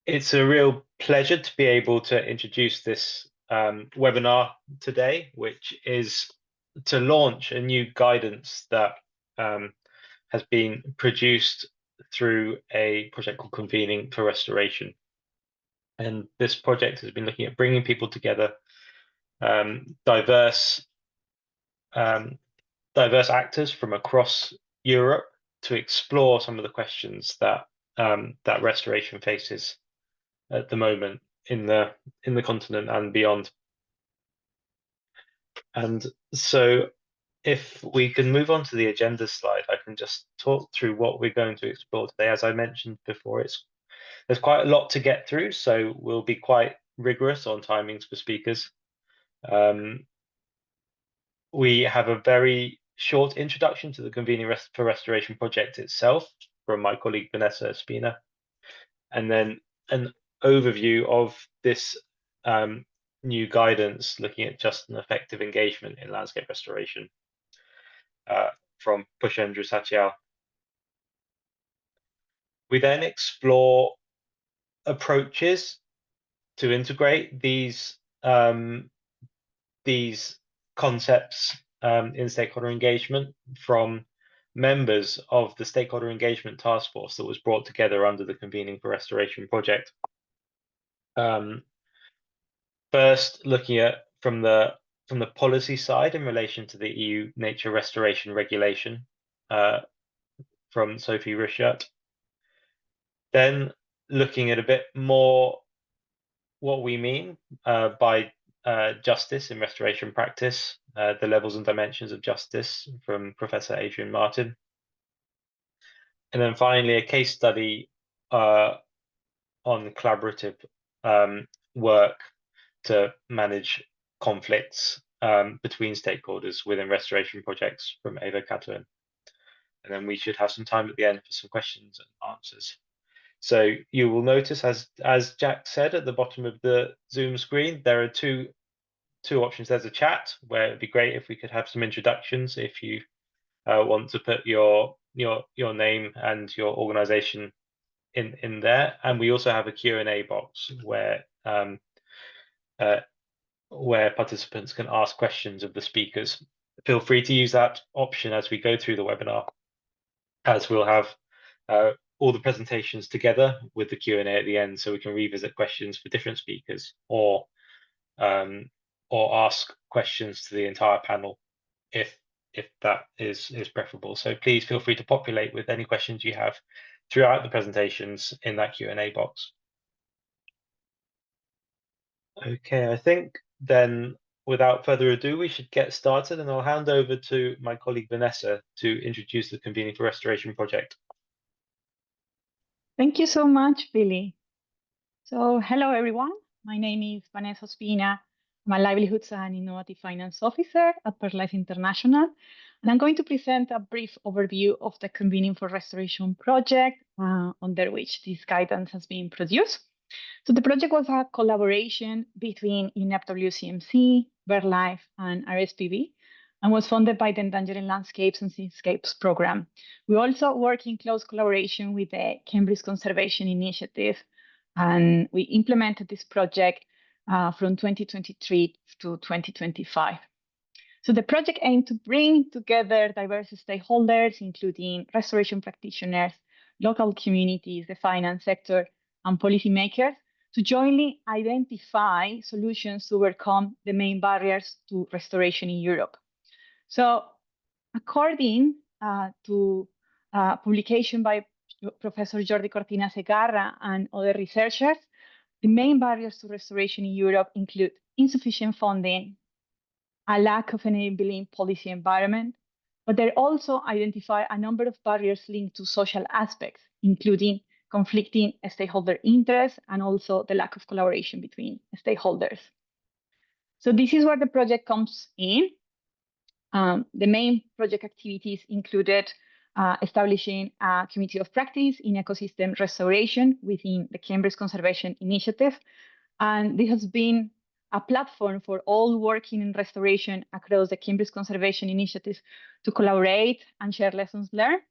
It's a real pleasure to be able to introduce this webinar today, which is to launch a new guidance that has been produced through a project called Convening for Restoration. And this project has been looking at bringing people together, diverse actors from across Europe to explore some of the questions that that restoration faces at the moment in the continent and beyond. And so if we can move on to the agenda slide, I can just talk through what we're going to explore today. As I mentioned before, there's quite a lot to get through, so we'll be quite rigorous on timings for speakers. We have a very short introduction to the Convening for Restoration project itself from my colleague Vanessa Espina, and then an overview of this new guidance looking at just and effective engagement in landscape restoration from Pushendra Satyal. We then explore approaches to integrate these concepts in stakeholder engagement from members of the stakeholder engagement task force that was brought together under the Convening for Restoration project. First, looking at from the policy side in relation to the EU Nature Restoration Regulation from Sophie Richert. Then looking at a bit more what we mean by justice in restoration practice, the levels and dimensions of justice from Professor Adrian Martin. And then finally, a case study on collaborative work to manage conflicts between stakeholders within restoration projects from Eva Catuin. And then we should have some time at the end for some questions and answers. So you will notice, as Jack said, at the bottom of the Zoom screen, there are two options. There's a chat where it'd be great if we could have some introductions if you want to put your name and your organization in there. And we also have a Q&A box where participants can ask questions of the speakers. Feel free to use that option as we go through the webinar, as we'll have all the presentations together with the Q&A at the end, so we can revisit questions for different speakers or ask questions to the entire panel if that is preferable. So please feel free to populate with any questions you have throughout the presentations in that Q&A box. Okay, I think then without further ado, we should get started, and I'll hand over to my colleague Vanessa to introduce the Convening for Restoration project. Thank you so much, Billy. So hello, everyone. My name is Vanessa Espina. I'm a Livelihoods and Innovative Finance Officer at BirdLife International, and I'm going to present a brief overview of the Convening for Restoration project under which this guidance has been produced. So the project was a collaboration between UNEP-WCMC, BirdLife, and RSPB, and was funded by the Endangered Landscapes and Seascapes program. We also work in close collaboration with the Cambridge Conservation Initiative, and we implemented this project from 2023 to 2025. So the project aimed to bring together diverse stakeholders, including restoration practitioners, local communities, the finance sector, and policymakers, to jointly identify solutions to overcome the main barriers to restoration in Europe. So according to a publication by Professor Jordi Cortina Segarra and other researchers, the main barriers to restoration in Europe include insufficient funding, a lack of enabling policy environment, but they also identify a number of barriers linked to social aspects, including conflicting stakeholder interests and also the lack of collaboration between stakeholders. So this is where the project comes in. The main project activities included establishing a committee of practice in ecosystem restoration within the Cambridge Conservation Initiative. And this has been a platform for all working in restoration across the Cambridge Conservation Initiative to collaborate and share lessons learned.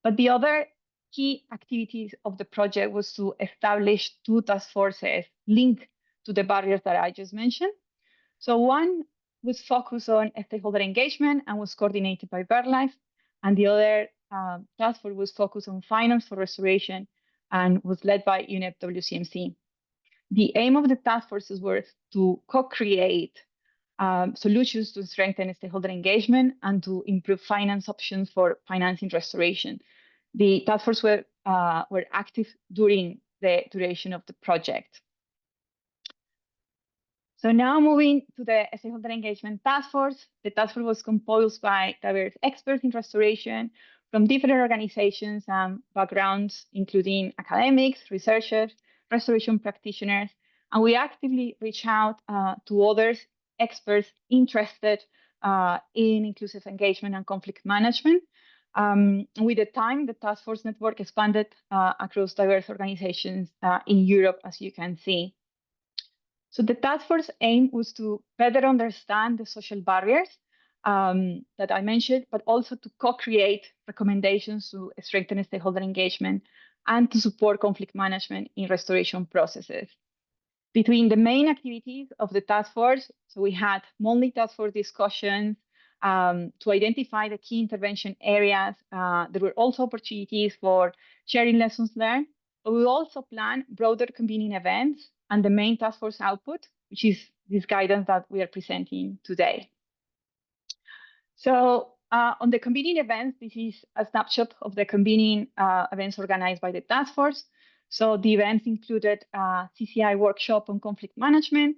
But the other key activities of the project was to establish 2 task forces linked to the barriers that I just mentioned. So one was focused on stakeholder engagement and was coordinated by BirdLife, and the other task force was focused on finance for restoration and was led by UNEP-WCMC. The aim of the task forces was to co-create solutions to strengthen stakeholder engagement and to improve finance options for financing restoration. The task force were active during the duration of the project. So now moving to the stakeholder engagement task force. The task force was composed by diverse experts in restoration from different organizations and backgrounds, including academics, researchers, restoration practitioners, and we actively reach out to others, experts interested in inclusive engagement and conflict management. With the time, the task force network expanded across diverse organizations in Europe, as you can see. So the task force aim was to better understand the social barriers that I mentioned, but also to co-create recommendations to strengthen stakeholder engagement and to support conflict management in restoration processes. Between the main activities of the task force, so we had monthly task force discussions to identify the key intervention areas. There were also opportunities for sharing lessons learned, but we also plan broader convening events and the main task force output, which is this guidance that we are presenting today. So on the convening events, this is a snapshot of the convening events organized by the task force. So the events included a CCI workshop on conflict management,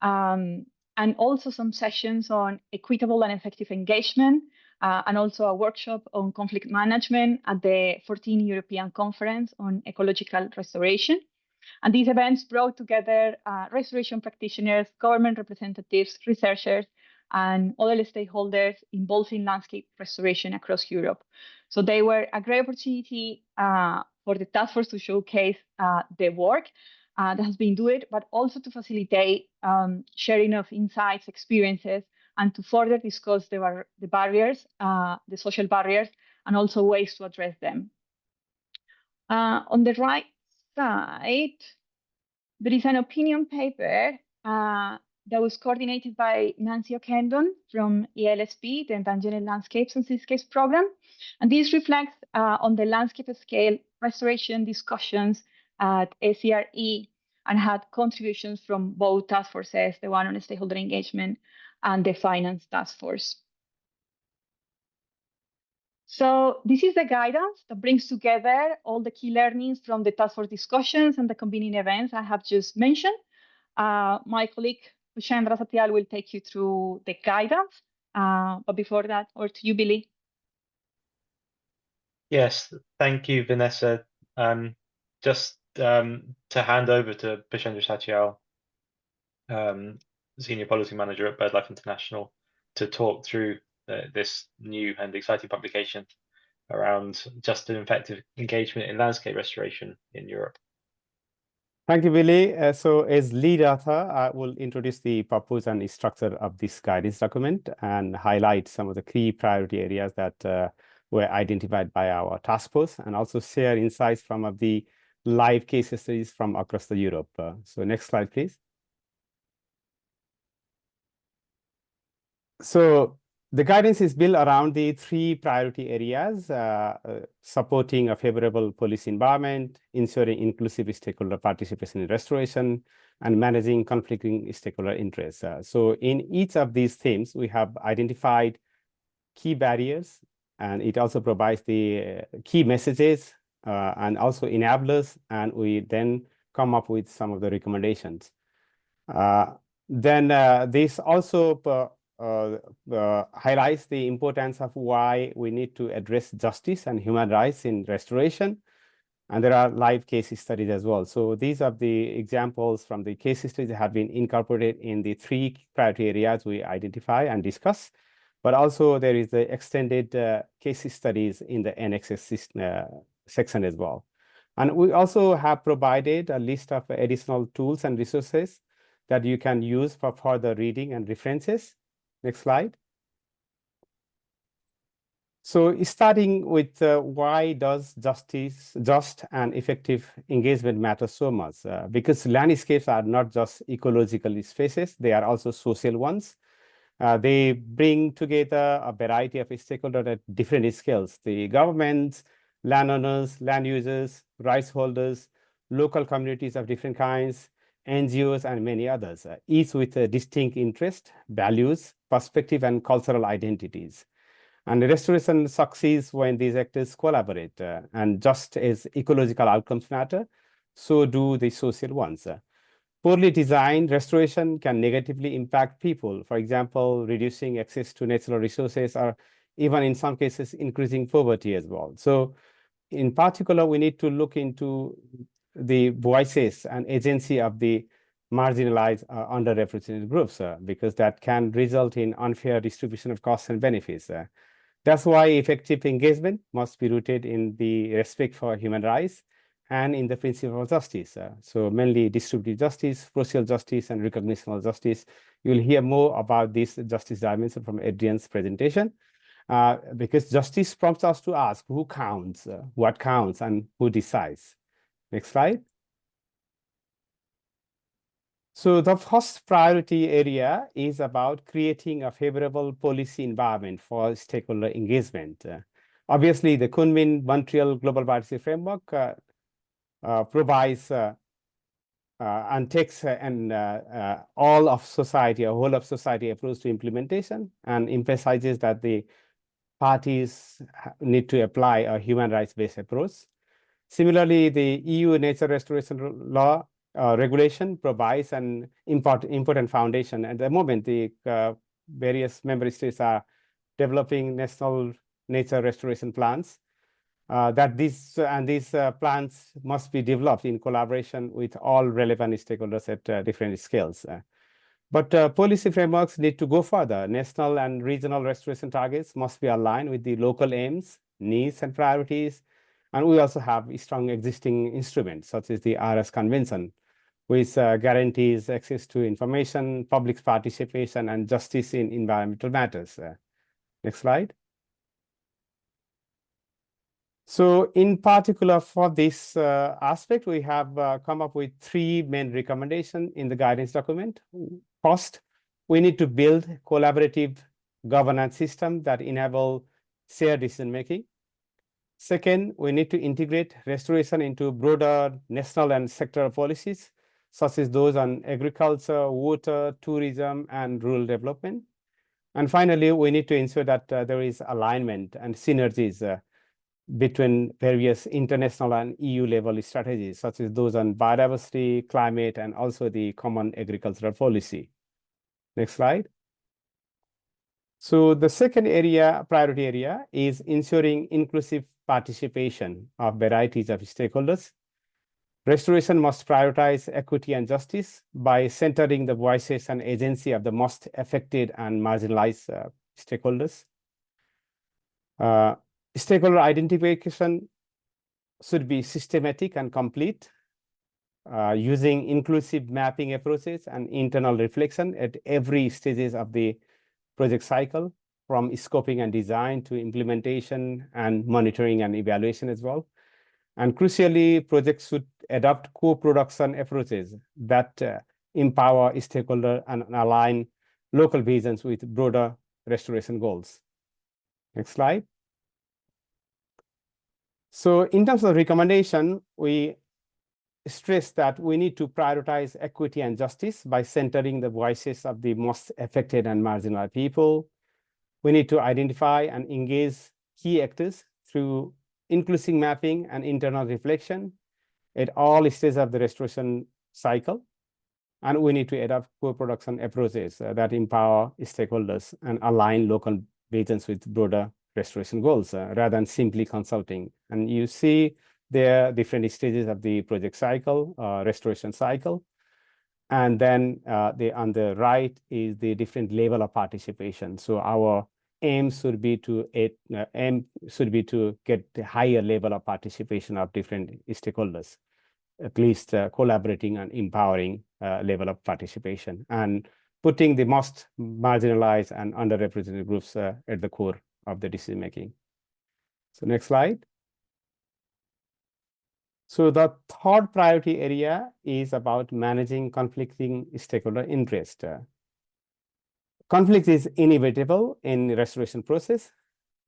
and also some sessions on equitable and effective engagement, and also a workshop on conflict management at the 14th European Conference on Ecological Restoration. And these events brought together restoration practitioners, government representatives, researchers, and other stakeholders involved in landscape restoration across Europe. So they were a great opportunity for the task force to showcase the work that has been doing, but also to facilitate sharing of insights, experiences, and to further discuss the barriers, the social barriers, and also ways to address them. On the right side, there is an opinion paper that was coordinated by Nancy O'Kendon from ELSP, the Endangered Landscapes and Seascapes program. And this reflects on the landscape scale restoration discussions at ACRE and had contributions from both task forces, the one on stakeholder engagement and the finance task force. So this is the guidance that brings together all the key learnings from the task force discussions and the convening events I have just mentioned. My colleague, Pushendra Satyal, will take you through the guidance. But before that, over to you, Billy. Yes, thank you, Vanessa. Just to hand over to Pushendra Satyal, Senior Policy Manager at BirdLife International, to talk through this new and exciting publication around just and effective engagement in landscape restoration in Europe. Thank you, Billy. So as lead author, I will introduce the purpose and structure of this guidance document and highlight some of the key priority areas that were identified by our task force, and also share insights from the live case studies from across the Europe. So next slide, please. So the guidance is built around the 3 priority areas: supporting a favorable policy environment, ensuring inclusive stakeholder participation in restoration, and managing conflicting stakeholder interests. So in each of these themes, we have identified key barriers, and it also provides the key messages and also enablers, and we then come up with some of the recommendations. This also highlights the importance of why we need to address justice and human rights in restoration. And there are live case studies as well. So these are the examples from the case studies that have been incorporated in the 3 priority areas we identify and discuss. But also there is the extended case studies in the annexes section as well. And we also have provided a list of additional tools and resources that you can use for further reading and references. Next slide. So starting with why does just and effective engagement matter so much? Because landscapes are not just ecological spaces, they are also social ones. They bring together a variety of stakeholders at different scales: the governments, landowners, land users, rights holders, local communities of different kinds, NGOs, and many others, each with a distinct interest, values, perspective, and cultural identities. And restoration succeeds when these actors collaborate. And just as ecological outcomes matter, so do the social ones. Poorly designed restoration can negatively impact people, for example, reducing access to natural resources or even in some cases increasing poverty as well. So in particular, we need to look into the voices and agency of the marginalized underrepresented groups because that can result in unfair distribution of costs and benefits. That's why effective engagement must be rooted in the respect for human rights and in the principle of justice. So mainly distributive justice, social justice, and recognition of justice. You'll hear more about this justice dimension from Adrian's presentation, because justice prompts us to ask who counts, what counts, and who decides. Next slide. So the first priority area is about creating a favorable policy environment for stakeholder engagement. Obviously, the Kunming Montreal Global Biodiversity Framework provides and takes all of society, a whole of society approach to implementation, and emphasizes that the parties need to apply a human rights-based approach. Similarly, the EU Nature Restoration Law regulation provides an important foundation. At the moment, the various member states are developing national nature restoration plans. These plans must be developed in collaboration with all relevant stakeholders at different scales. But policy frameworks need to go further. National and regional restoration targets must be aligned with the local aims, needs, and priorities. And we also have strong existing instruments, such as the RS Convention, which guarantees access to information, public participation, and justice in environmental matters. Next slide. So in particular for this aspect, we have come up with 3 main recommendations in the guidance document. First, we need to build collaborative governance system that enable shared decision-making. Second, we need to integrate restoration into broader national and sectoral policies, such as those on agriculture, water, tourism, and rural development. And finally, we need to ensure that there is alignment and synergies between various international and EU level strategies, such as those on biodiversity, climate, and also the common agricultural policy. Next slide. So the second priority area, is ensuring inclusive participation of varieties of stakeholders. Restoration must prioritize equity and justice by centering the voices and agency of the most affected and marginalized stakeholders. Stakeholder identification should be systematic and complete, using inclusive mapping approaches and internal reflection at every stages of the project cycle, from scoping and design to implementation and monitoring and evaluation as well. And crucially, projects should adopt co-production approaches that empower stakeholders and align local visions with broader restoration goals. Next slide. So in terms of recommendation, we stress that we need to prioritize equity and justice by centering the voices of the most affected and marginalized people. We need to identify and engage key actors through inclusive mapping and internal reflection at all stages of the restoration cycle. And we need to adopt co-production approaches that empower stakeholders and align local visions with broader restoration goals rather than simply consulting. And you see there are different stages of the project cycle, restoration cycle. And then on the right is the different level of participation. So our aim should be to get the higher level of participation of different stakeholders, at least collaborating and empowering level of participation, and putting the most marginalized and underrepresented groups at the core of the decision making. So next slide. So the third priority area is about managing conflicting stakeholder interest. Conflict is inevitable in restoration process,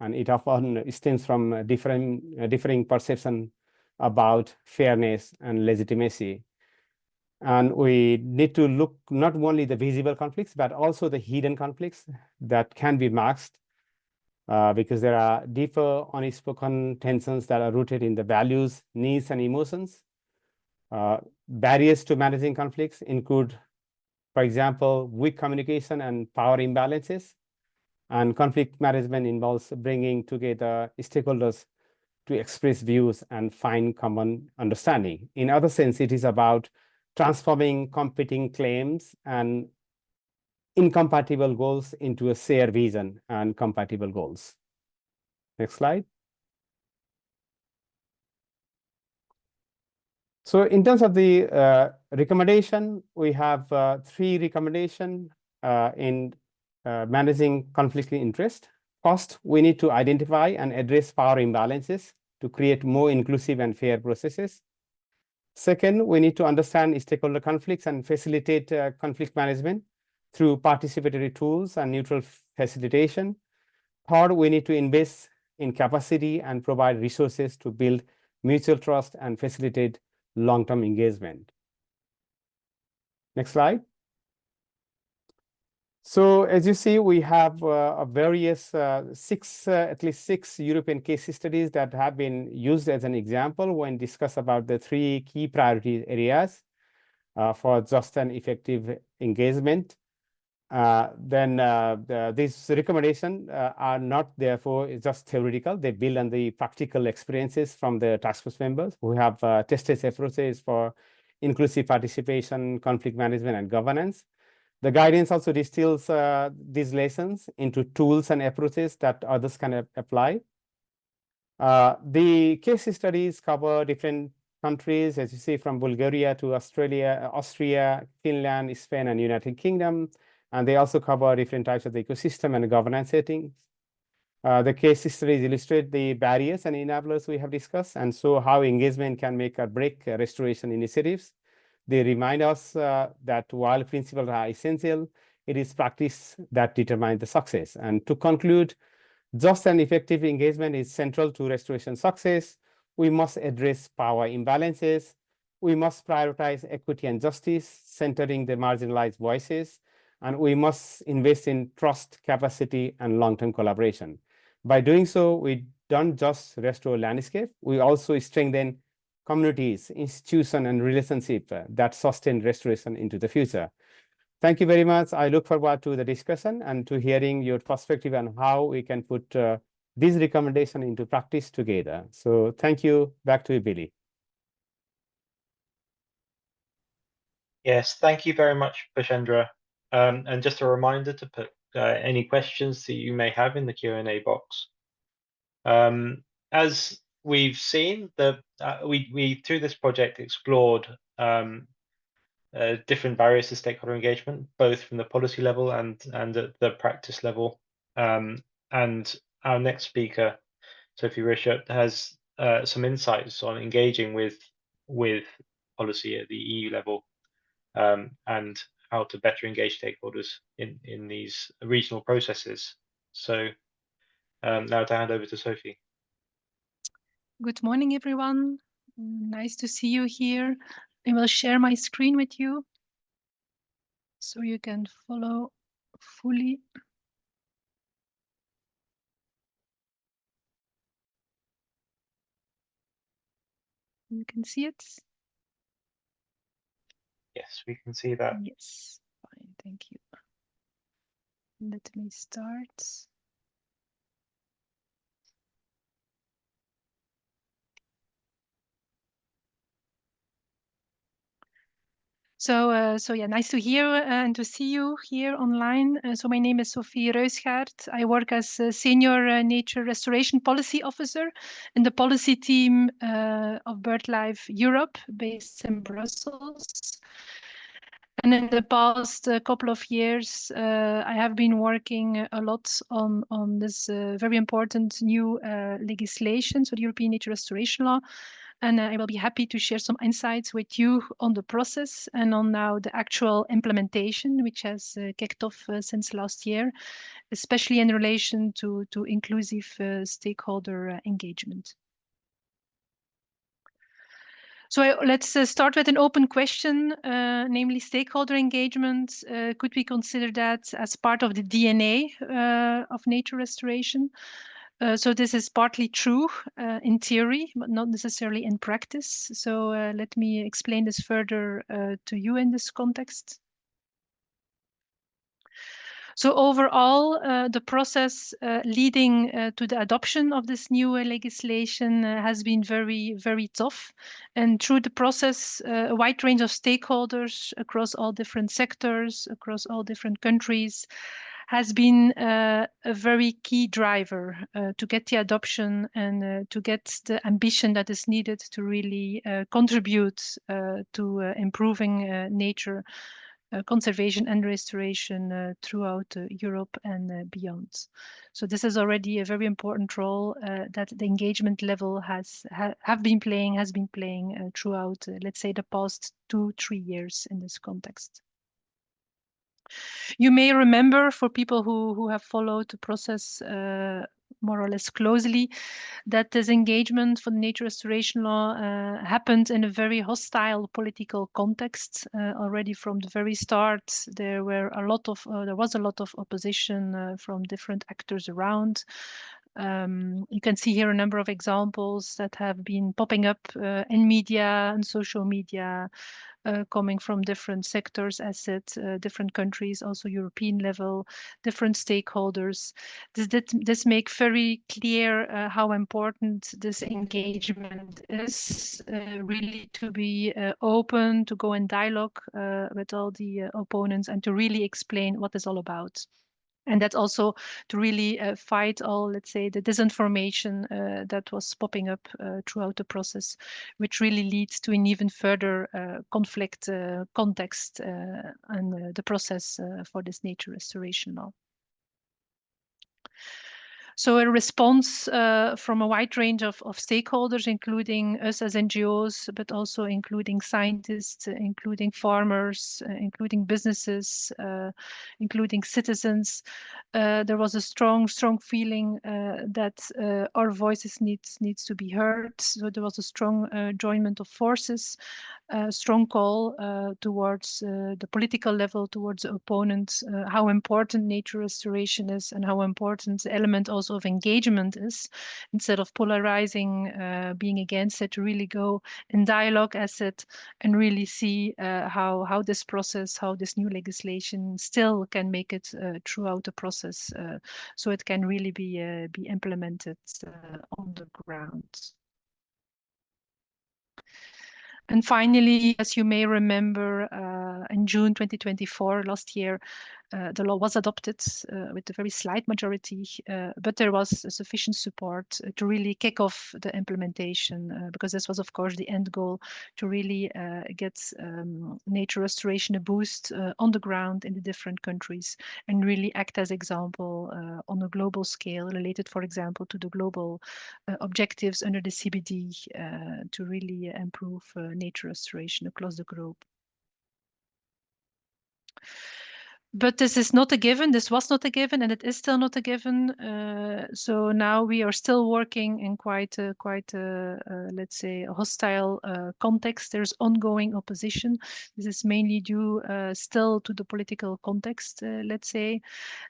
and it often stems from differing perception about fairness and legitimacy. And we need to look not only the visible conflicts, but also the hidden conflicts that can be masked because there are deeper unspoken tensions that are rooted in the values, needs, and emotions. Barriers to managing conflicts include, for example, weak communication and power imbalances. And conflict management involves bringing together stakeholders to express views and find common understanding. In other sense, it is about transforming competing claims and incompatible goals into a shared vision and compatible goals. Next slide. So in terms of the recommendation, we have 3 recommendations in managing conflicting interest. First, we need to identify and address power imbalances to create more inclusive and fair processes. Second, we need to understand stakeholder conflicts and facilitate conflict management through participatory tools and neutral facilitation. Third, we need to invest in capacity and provide resources to build mutual trust and facilitate long-term engagement. Next slide. So as you see, we have at least six European case studies that have been used as an example when discussed about the 3 key priority areas for just and effective engagement. These recommendations are not therefore just theoretical. They build on the practical experiences from the task force members who have tested approaches for inclusive participation, conflict management, and governance. The guidance also distills these lessons into tools and approaches that others can apply. The case studies cover different countries, as you see, from Bulgaria to Australia, Austria, Finland, Spain, and United Kingdom. And they also cover different types of the ecosystem and governance settings. The case studies illustrate the barriers and enablers we have discussed, and so how engagement can make or break restoration initiatives. They remind us that while principles are essential, it is practice that determines the success. And to conclude, just and effective engagement is central to restoration success. We must address power imbalances. We must prioritize equity and justice, centering the marginalized voices. And we must invest in trust, capacity, and long-term collaboration. By doing so, we don't just restore landscape, we also strengthen communities, institutions, and relationships that sustain restoration into the future. Thank you very much. I look forward to the discussion and to hearing your perspective on how we can put these recommendations into practice together. So thank you. Back to you, Billy. Yes, thank you very much, Pushendra. And just a reminder to put any questions that you may have in the Q&A box. As we've seen, we through this project explored different barriers to stakeholder engagement, both from the policy level and at the practice level. And our next speaker, Sophie Richard, has some insights on engaging with policy at the EU level and how to better engage stakeholders in these regional processes. So now to hand over to Sophie. Good morning, everyone. Nice to see you here. I will share my screen with you so you can follow fully. You can see it? Yes, we can see that. Yes, fine, thank you. Let me start. So yeah, nice to hear and to see you here online. So my name is Sophie Reusgaard. I work as a Senior Nature Restoration Policy Officer in the policy team of BirdLife Europe, based in Brussels. And in the past couple of years, I have been working a lot on this very important new legislation, so the European Nature Restoration Law. And I will be happy to share some insights with you on the process and on now the actual implementation, which has kicked off since last year, especially in relation to inclusive stakeholder engagement. So let's start with an open question, namely stakeholder engagement. Could we consider that as part of the DNA of nature restoration? So this is partly true in theory, but not necessarily in practice. So let me explain this further to you in this context. So overall, the process leading to the adoption of this new legislation has been very, very tough. And through the process, a wide range of stakeholders across all different sectors, across all different countries, has been a very key driver to get the adoption and to get the ambition that is needed to really contribute to improving nature conservation and restoration throughout Europe and beyond. So this is already a very important role that the engagement level has been playing throughout, let's say, the past 2-3 years in this context. You may remember, for people who have followed the process more or less closely, that this engagement for the nature restoration law happened in a very hostile political context. Already from the very start, there was a lot of opposition from different actors around. You can see here a number of examples that have been popping up in media and social media, coming from different sectors, as said, different countries, also European level, different stakeholders. This makes very clear how important this engagement is, really to be open, to go in dialogue with all the opponents and to really explain what it's all about. And that's also to really fight all, let's say, the disinformation that was popping up throughout the process, which really leads to an even further conflict context and the process for this nature restoration law. So a response from a wide range of stakeholders, including us as NGOs, but also including scientists, including farmers, including businesses, including citizens. There was a strong feeling that our voices needs to be heard. So there was a strong joinment of forces, a strong call towards the political level, towards the opponents, how important nature restoration is and how important the element also of engagement is, instead of polarizing, being against it, to really go in dialogue, as it, and really see how this process, how this new legislation still can make it throughout the process, so it can really be implemented on the ground. And finally, as you may remember, in June 2024, last year, the law was adopted with a very slight majority, but there was sufficient support to really kick off the implementation, because this was, of course, the end goal, to really get nature restoration a boost on the ground in the different countries and really act as example on a global scale, related, for example, to the global objectives under the CBD to really improve nature restoration across the globe. But this is not a given. This was not a given, and it is still not a given. So now we are still working in quite a let's say, a hostile context. There's ongoing opposition. This is mainly due still to the political context, let's say,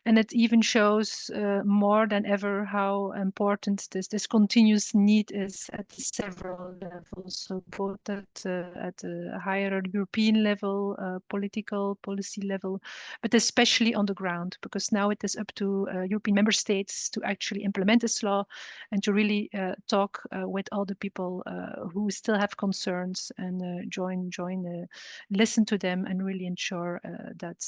and it even shows more than ever how important this continuous need is at several levels. So both at a higher European level, political policy level, but especially on the ground, because now it is up to European member states to actually implement this law and to really talk with all the people who still have concerns and listen to them and really ensure that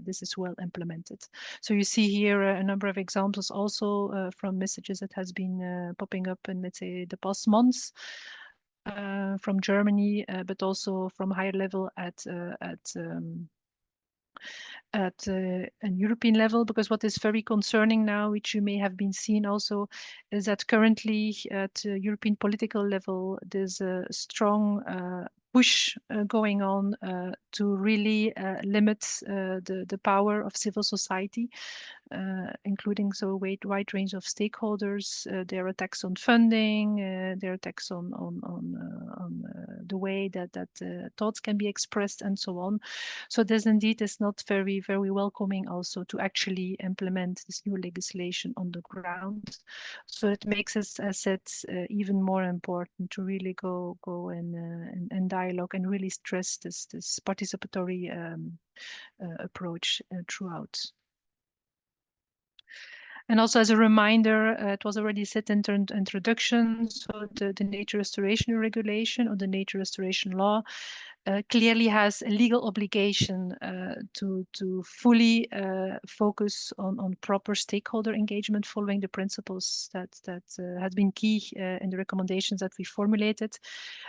this is well implemented. So you see here a number of examples also from messages that has been popping up in, let's say, the past months. from Germany, but also from higher level at an European level, because what is very concerning now, which you may have been seeing also, is that currently at European political level, there's a strong push going on to really limit the power of civil society, including so wide range of stakeholders. There are attacks on funding, there are attacks on the way that thoughts can be expressed, and so on. So this indeed is not very welcoming also to actually implement this new legislation on the ground. So it makes us, as said, even more important to really go in dialogue and really stress this participatory approach throughout. And also as a reminder, it was already said in introduction, so the nature restoration regulation or the nature restoration law clearly has a legal obligation to fully focus on proper stakeholder engagement, following the principles that has been key in the recommendations that we formulated.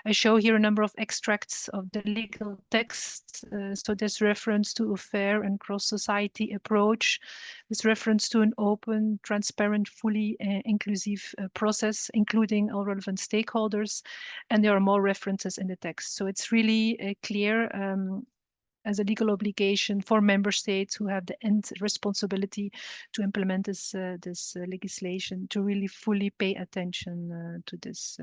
I show here a number of extracts of the legal text. So there's reference to a fair and cross-society approach. There's reference to an open, transparent, fully inclusive process, including all relevant stakeholders. And there are more references in the text. So it's really clear as a legal obligation for member states who have the end responsibility to implement this legislation to really fully pay attention to this.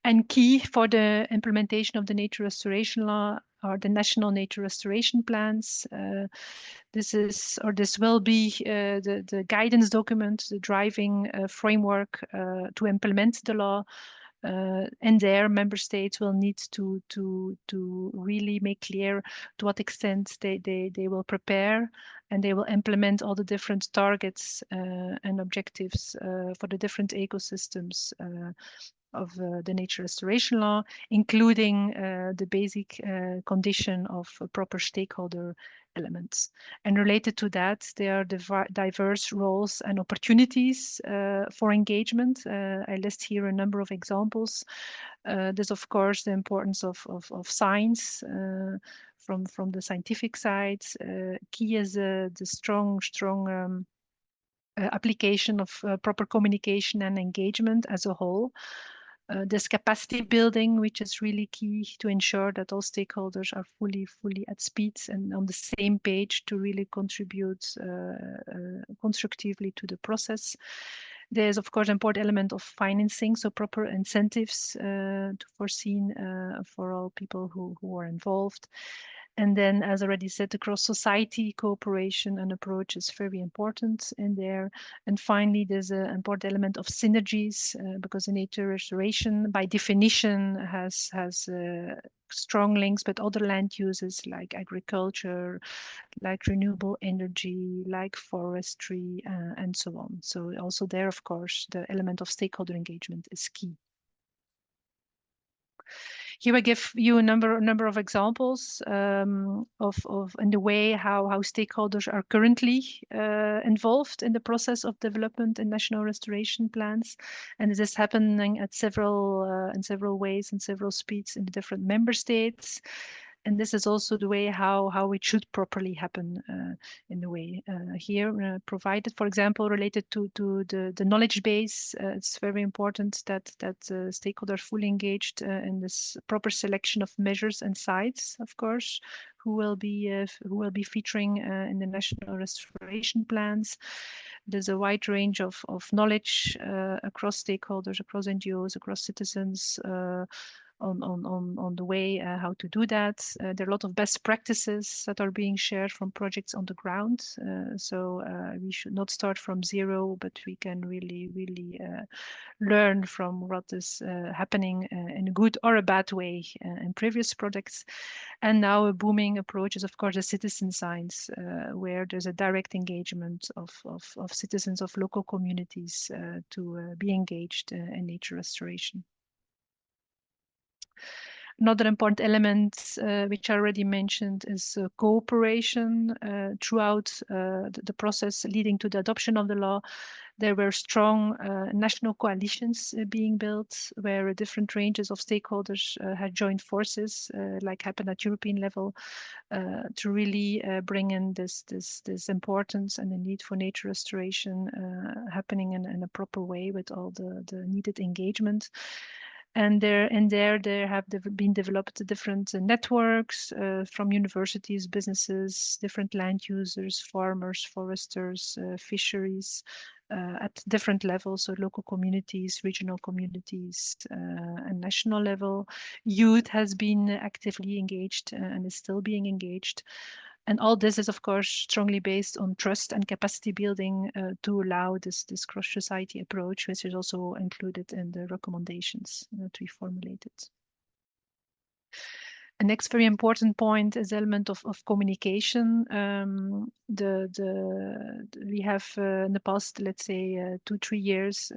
And key for the implementation of the nature restoration law are the national nature restoration plans. This will be the guidance document, the driving framework to implement the law. And there, member states will need to really make clear to what extent they will prepare and they will implement all the different targets and objectives for the different ecosystems of the nature restoration law, including the basic condition of proper stakeholder elements. And related to that, there are diverse roles and opportunities for engagement. I list here a number of examples. There's of course the importance of science from the scientific side. Key is the strong application of proper communication and engagement as a whole. There's capacity building, which is really key to ensure that all stakeholders are fully at speed and on the same page to really contribute constructively to the process. There's of course an important element of financing, so proper incentives to foreseen for all people who are involved. And then, as already said, the cross-society cooperation and approach is very important in there. And finally, there's an important element of synergies because the nature restoration, by definition, has strong links with other land uses like agriculture, like renewable energy, like forestry, and so on. So also there, of course, the element of stakeholder engagement is key. Here I give you a number of examples of in the way how stakeholders are currently involved in the process of development and national restoration plans, and this is happening at in several ways and several speeds in the different member states. And this is also the way how it should properly happen in the way here provided, for example, related to the knowledge base. It's very important that stakeholders fully engaged in this proper selection of measures and sites, of course, who will be featuring in the national restoration plans. There's a wide range of knowledge across stakeholders, across NGOs, across citizens. On the way how to do that. There are a lot of best practices that are being shared from projects on the ground. So we should not start from zero, but we can really learn from what is happening in a good or a bad way in previous projects. And now a booming approach is, of course, a citizen science, where there's a direct engagement of citizens of local communities to be engaged in nature restoration. Another important element, which I already mentioned, is cooperation throughout the process leading to the adoption of the law. There were strong national coalitions being built where different ranges of stakeholders had joined forces, like happened at European level, to really bring in this importance and the need for nature restoration happening in a proper way with all the needed engagement. And there have been developed different networks from universities, businesses, different land users, farmers, foresters, fisheries, at different levels, so local communities, regional communities, and national level. Youth has been actively engaged and is still being engaged. And all this is, of course, strongly based on trust and capacity building to allow this cross-society approach, which is also included in the recommendations that we formulated. A next very important point is the element of communication. We have in the past, let's say, 2-3 years,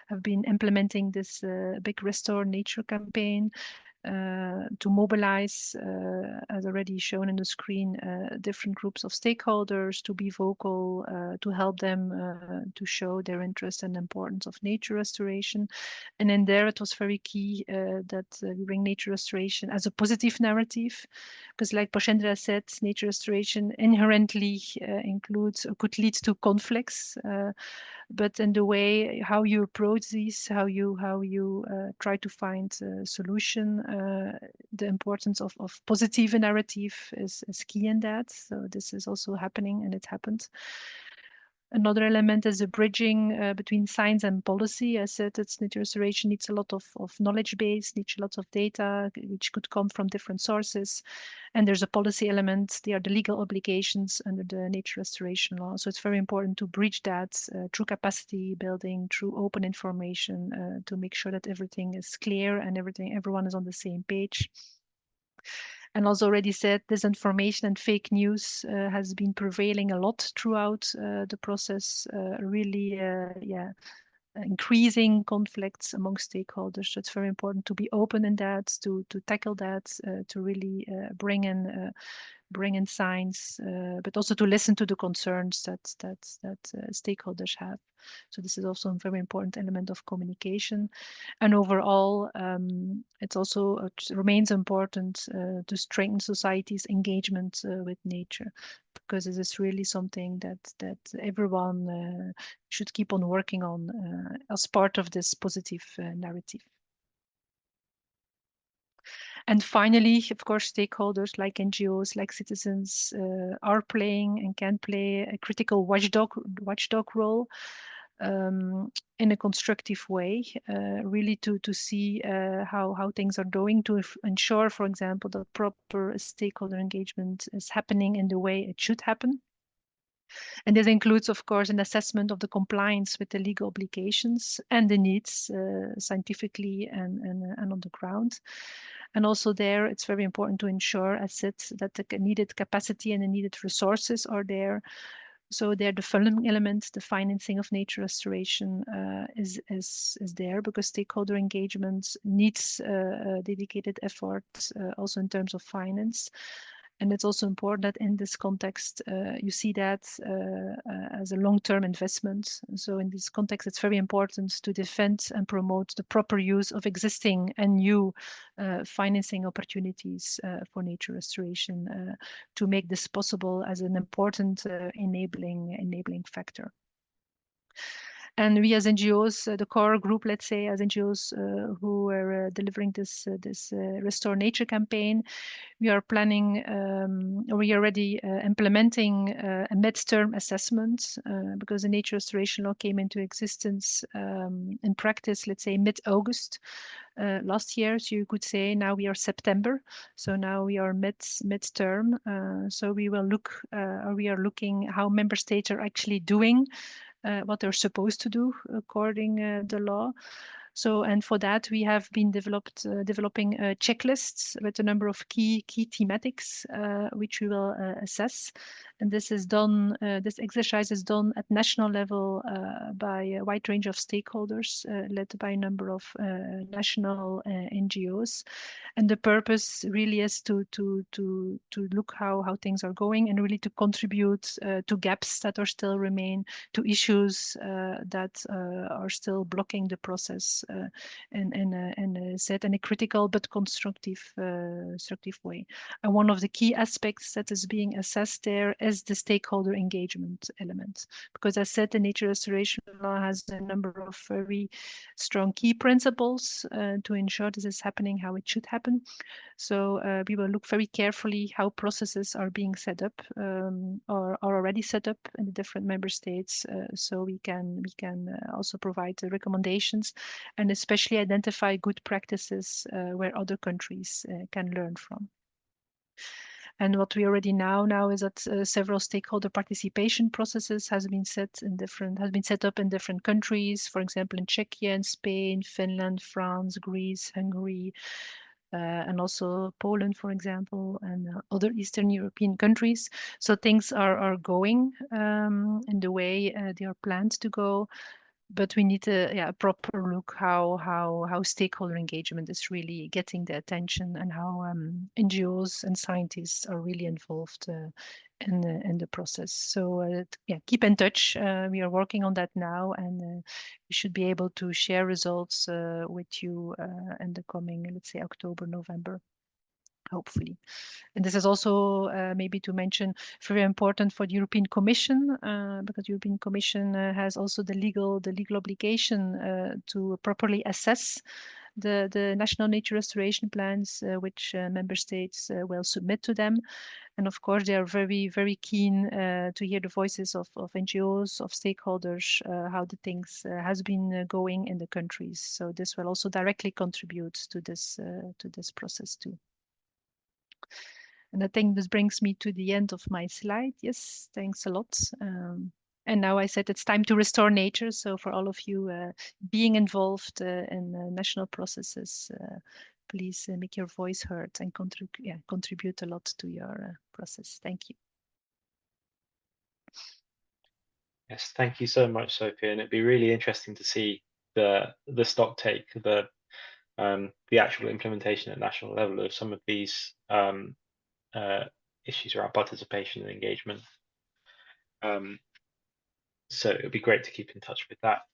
have been implementing this big Restore Nature campaign to mobilize, as already shown in the screen, different groups of stakeholders to be vocal, to help them to show their interest and importance of nature restoration. And in there, it was very key that we bring nature restoration as a positive narrative, because like Pashendra said, nature restoration inherently includes or could lead to conflicts. But in the way how you approach these, how you try to find a solution, the importance of positive narrative is key in that. So this is also happening, and it happened. Another element is the bridging between science and policy. I said that nature restoration needs a lot of knowledge base, needs lots of data, which could come from different sources. And there's a policy element. They are the legal obligations under the nature restoration law. So it's very important to bridge that through capacity building, through open information, to make sure that everything is clear and everyone is on the same page. And as already said, disinformation and fake news has been prevailing a lot throughout the process, really increasing conflicts among stakeholders. So it's very important to be open in that, to tackle that, to really bring in science, but also to listen to the concerns that stakeholders have. So this is also a very important element of communication. And overall, it's also remains important to strengthen society's engagement with nature, because this is really something that everyone should keep on working on as part of this positive narrative. And finally, of course, stakeholders like NGOs, like citizens, are playing and can play a critical watchdog role in a constructive way, really to see how things are going, to ensure, for example, that proper stakeholder engagement is happening in the way it should happen. And this includes, of course, an assessment of the compliance with the legal obligations and the needs scientifically and on the ground. And also there, it's very important to ensure, as said, that the needed capacity and the needed resources are there. So there, the funding element, the financing of nature restoration is there, because stakeholder engagement needs dedicated effort, also in terms of finance. And it's also important that in this context, you see that as a long-term investment. So in this context, it's very important to defend and promote the proper use of existing and new financing opportunities for nature restoration to make this possible as an important enabling factor. And we as NGOs, the core group, let's say, as NGOs who are delivering this Restore Nature campaign, we are planning, we are already implementing a midterm assessment because the nature restoration law came into existence in practice, let's say, mid-August last year. So you could say now we are September. So now we are midterm. So we will look, or we are looking how member states are actually doing what they're supposed to do according the law. So, and for that, we have been developing checklists with a number of key thematics, which we will assess. And this is done, this exercise is done at national level by a wide range of stakeholders, led by a number of national NGOs. And the purpose really is to look how things are going and really to contribute to gaps that are still remain, to issues that are still blocking the process and set in a critical but constructive way. And one of the key aspects that is being assessed there is the stakeholder engagement element, because as said, the nature restoration law has a number of very strong key principles to ensure this is happening how it should happen. So we will look very carefully how processes are being set up or are already set up in the different member states, so we can also provide the recommendations and especially identify good practices where other countries can learn from. And what we already know is that several stakeholder participation processes has been set up in different countries. For example, in Czechia, in Spain, Finland, France, Greece, Hungary, and also Poland, for example, and other Eastern European countries. So things are going in the way they are planned to go. But we need a proper look how stakeholder engagement is really getting the attention and how NGOs and scientists are really involved in the process. So keep in touch. We are working on that now, and we should be able to share results with you in the coming, let's say, October, November, hopefully. And this is also maybe to mention very important for the European Commission, because the European Commission has also the legal obligation to properly assess the national nature restoration plans, which member states will submit to them. And of course, they are very, very keen to hear the voices of NGOs, of stakeholders, how the things has been going in the countries. So this will also directly contribute to this process too. And I think this brings me to the end of my slide. Yes, thanks a lot. And now I said it's time to restore nature. So for all of you being involved in national processes, please make your voice heard and contribute a lot to your process. Thank you. Yes, thank you so much, Sophie. And it'd be really interesting to see the stock take, the actual implementation at national level of some of these issues around participation and engagement. So it would be great to keep in touch with that.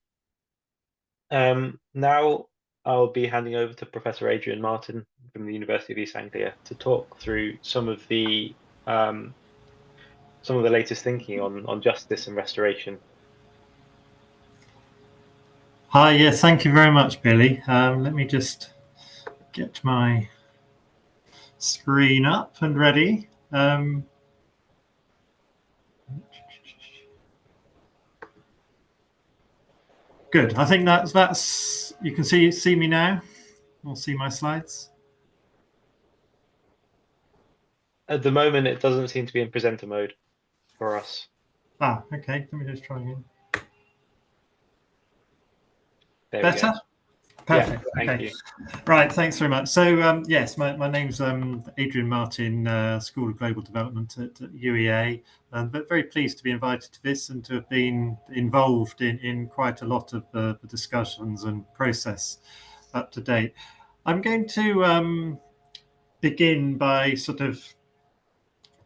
Now I'll be handing over to Professor Adrian Martin from the University of East Anglia to talk through some of the latest thinking on justice and restoration. Hi, yes, thank you very much, Billy. Let me just get my screen up and ready. Good. I think that's you can see me now. Or see my slides. At the moment, it doesn't seem to be in presenter mode for us. Ah, okay. Let me just try again. There Better? We go. Perfect. Yeah, thank okay. you. Right, thanks very much. So yes, my name's Adrian Martin, School of Global Development at UEA, but very pleased to be invited to this and to have been involved in quite a lot of the discussions and process up to date. I'm going to begin by sort of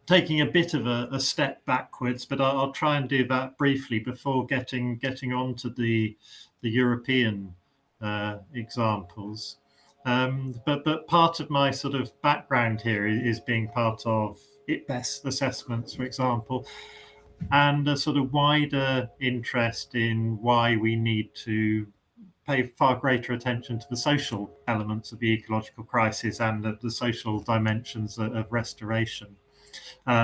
taking a bit of a step backwards, but I'll try and do that briefly before getting on to the European examples. But part of my sort of background here is being part of IPBES assessments, for example, and a sort of wider interest in why we need to pay far greater attention to the social elements of the ecological crisis and the social dimensions of restoration.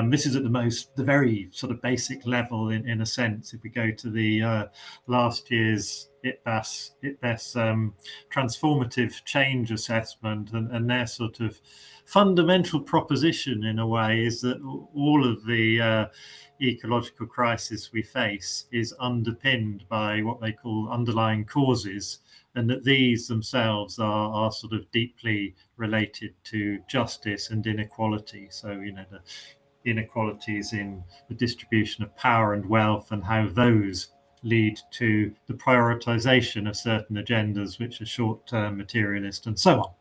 This is at the very sort of basic level in a sense. If we go to the last year's IPBES transformative change assessment, and their sort of fundamental proposition in a way is that all of the ecological crisis we face is underpinned by what they call underlying causes, and that these themselves are sort of deeply related to justice and inequality. So, you know, the inequalities in the distribution of power and wealth, and how those lead to the prioritization of certain agendas which are short-term, materialist, and so on.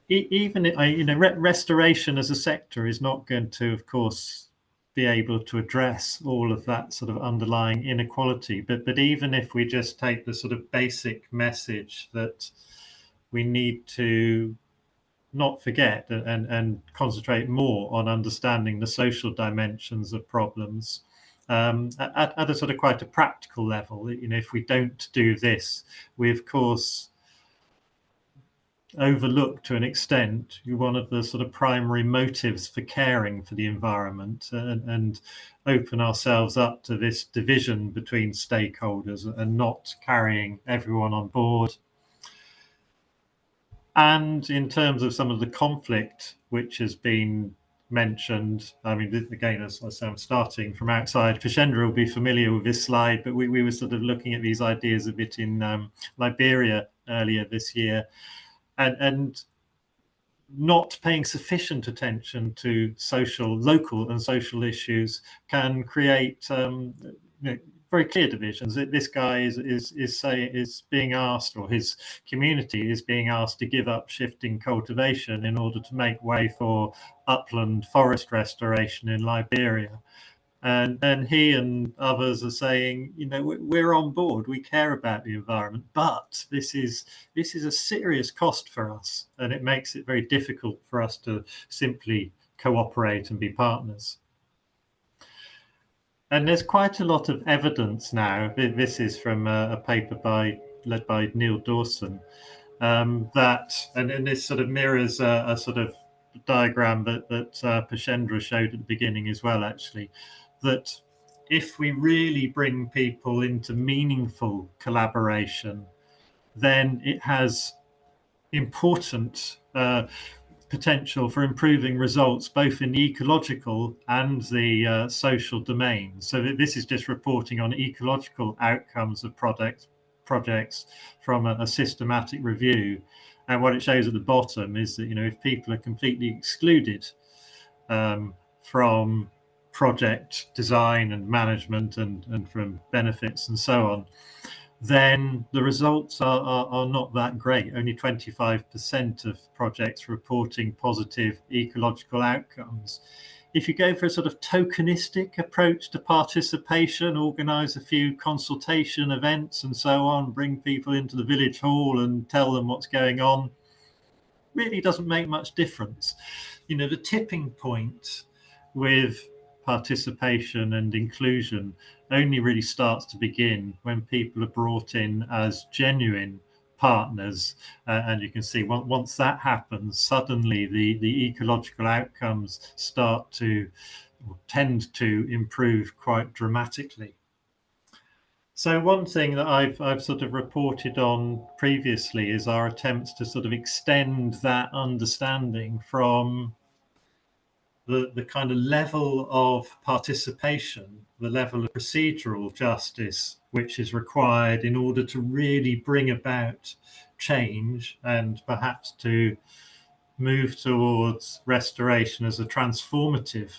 Even, you know, restoration as a sector is not going to, of course, be able to address all of that sort of underlying inequality. But even if we just take the sort of basic message that we need to not forget and concentrate more on understanding the social dimensions of problems at a sort of quite a practical level. You know, if we don't do this, we of course overlook to an extent one of the sort of primary motives for caring for the environment, and open ourselves up to this division between stakeholders and not carrying everyone on board. And in terms of some of the conflict which has been mentioned, I mean, again, as I say, I'm starting from outside. Pashendra will be familiar with this slide, but we were sort of looking at these ideas a bit in Liberia earlier this year, and not paying sufficient attention to local and social issues can create you know, very clear divisions. This guy is being asked, or his community is being asked, to give up shifting cultivation in order to make way for upland forest restoration in Liberia. And then he and others are saying, you know, we're on board, we care about the environment, but this is a serious cost for us, and it makes it very difficult for us to simply cooperate and be partners. And there's quite a lot of evidence now. This is from a paper led by Neil Dawson, that, and this sort of mirrors a sort of diagram that Pashendra showed at the beginning as well, actually, that if we really bring people into meaningful collaboration, then it has important potential for improving results both in the ecological and the social domains. So this is just reporting on ecological outcomes of projects from a systematic review. And what it shows at the bottom is that, you know, if people are completely excluded from project design and management and from benefits and so on, then the results are not that great. Only 25% of projects reporting positive ecological outcomes. If you go for a sort of tokenistic approach to participation, organise a few consultation events and so on, bring people into the village hall and tell them what's going on, really doesn't make much difference. You know, the tipping point with participation and inclusion only really starts to begin when people are brought in as genuine partners, and you can see once that happens, suddenly the ecological outcomes start to tend to improve quite dramatically. So one thing that I've sort of reported on previously is our attempts to sort of extend that understanding from the kind of level of participation, the level of procedural justice which is required in order to really bring about change and perhaps to move towards restoration as a transformative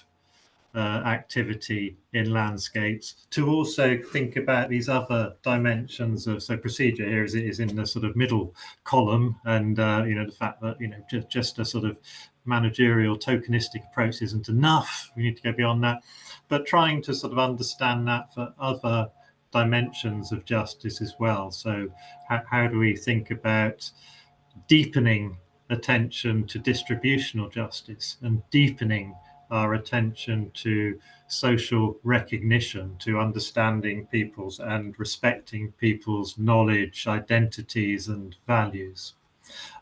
activity in landscapes, to also think about these other dimensions of, so procedure here is in the sort of middle column, and you know, the fact that, you know, just a sort of managerial tokenistic approach isn't enough. We need to go beyond that, but trying to sort of understand that for other dimensions of justice as well. So how do we think about deepening attention to distributional justice and deepening our attention to social recognition, to understanding people's and respecting people's knowledge, identities and values.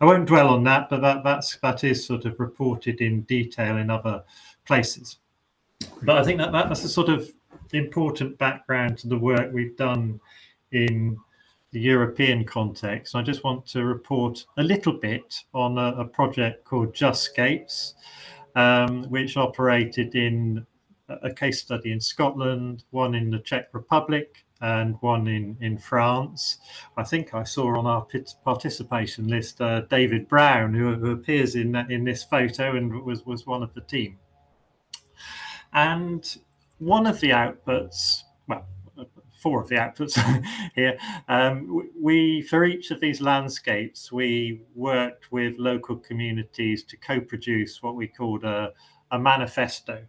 I won't dwell on that, but that is sort of reported in detail in other places. But I think that's a sort of important background to the work we've done in the European context. I just want to report a little bit on a project called Seascapes, which operated in a case study in Scotland, one in the Czech Republic, and one in France. I think I saw on our participation list David Brown, who appears in this photo and was one of the team. And one of the outputs, well, 4 of the outputs here, for each of these landscapes, we worked with local communities to co-produce what we called a manifesto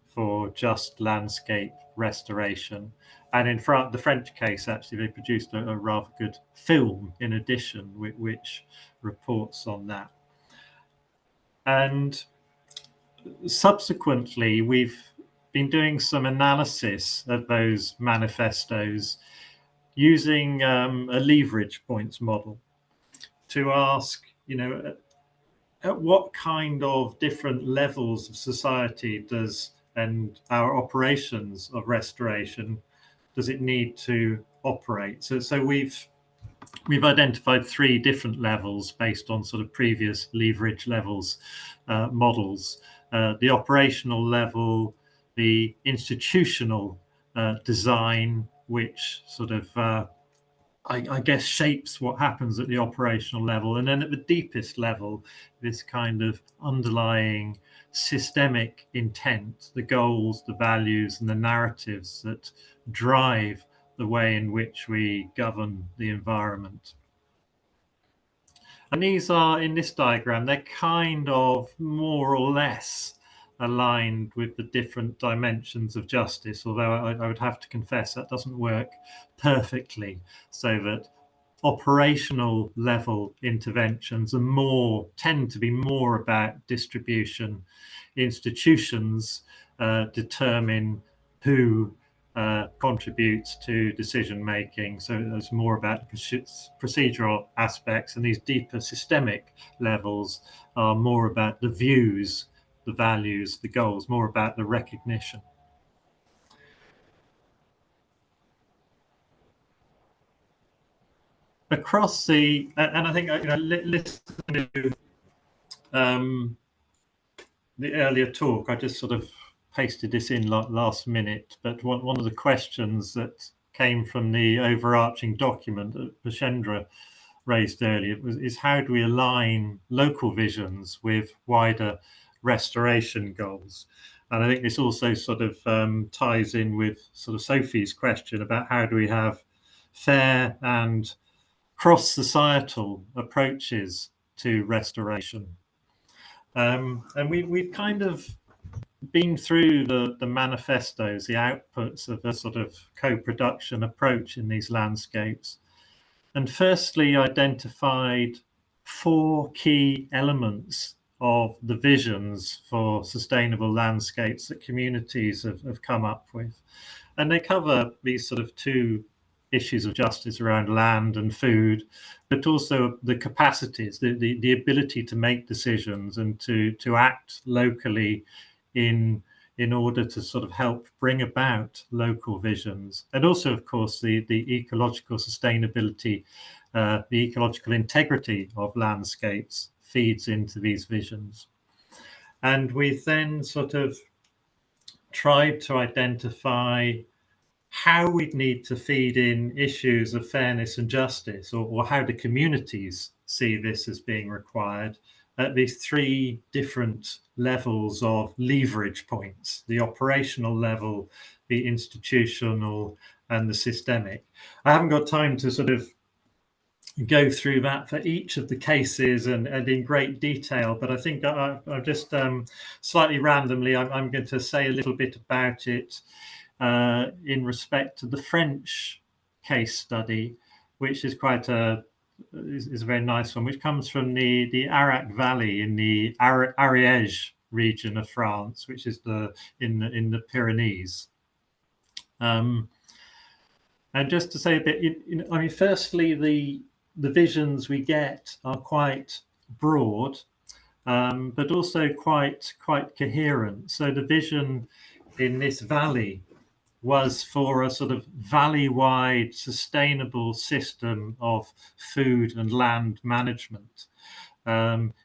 for just landscape restoration. And in the French case, actually, they produced a rather good film in addition, which reports on that. And subsequently, we've been doing some analysis of those manifestos using a leverage points model to ask, at what kind of different levels of society and our operations of restoration does it need to operate? So we've identified 3 different levels based on sort of previous leverage levels models: the operational level, the institutional design, which sort of I guess shapes what happens at the operational level, and then at the deepest level, this kind of underlying systemic intent, the goals, the values, and the narratives that drive the way in which we govern the environment. And these are, in this diagram, they're kind of more or less aligned with the different dimensions of justice, although I would have to confess that doesn't work perfectly, so that operational level interventions tend to be more about distribution. Institutions determine who contributes to decision making, so there's more about procedural aspects, and these deeper systemic levels are more about the views, the values, the goals, more about the recognition. Across and I think, listening to the earlier talk, I just sort of pasted this in last minute, but one of the questions that came from the overarching document that Prashendra raised earlier is how do we align local visions with wider restoration goals? And I think this also sort of ties in with sort of Sophie's question about how do we have fair and cross-societal approaches to restoration. And we've kind of been through the manifestos, the outputs of a sort of co-production approach in these landscapes, and firstly identified 4 key elements of the visions for sustainable landscapes that communities have come up with. And they cover these sort of 2 issues of justice around land and food, but also the capacities, the ability to make decisions and to act locally in order to sort of help bring about local visions. And also, of course, the ecological sustainability, the ecological integrity of landscapes feeds into these visions. And we then sort of tried to identify how we'd need to feed in issues of fairness and justice, or how the communities see this as being required at these 3 different levels of leverage points: the operational level, the institutional, and the systemic. I haven't got time to sort of go through that for each of the cases and in great detail, but I think I've just slightly randomly, I'm going to say a little bit about it in respect to the French case study, which is is a very nice one, which comes from the Arac Valley in the Ariège region of France, which is in the Pyrenees. And just to say a bit, I mean, firstly, the visions we get are quite broad, but also quite coherent. So the vision in this valley was for a sort of valley-wide sustainable system of food and land management.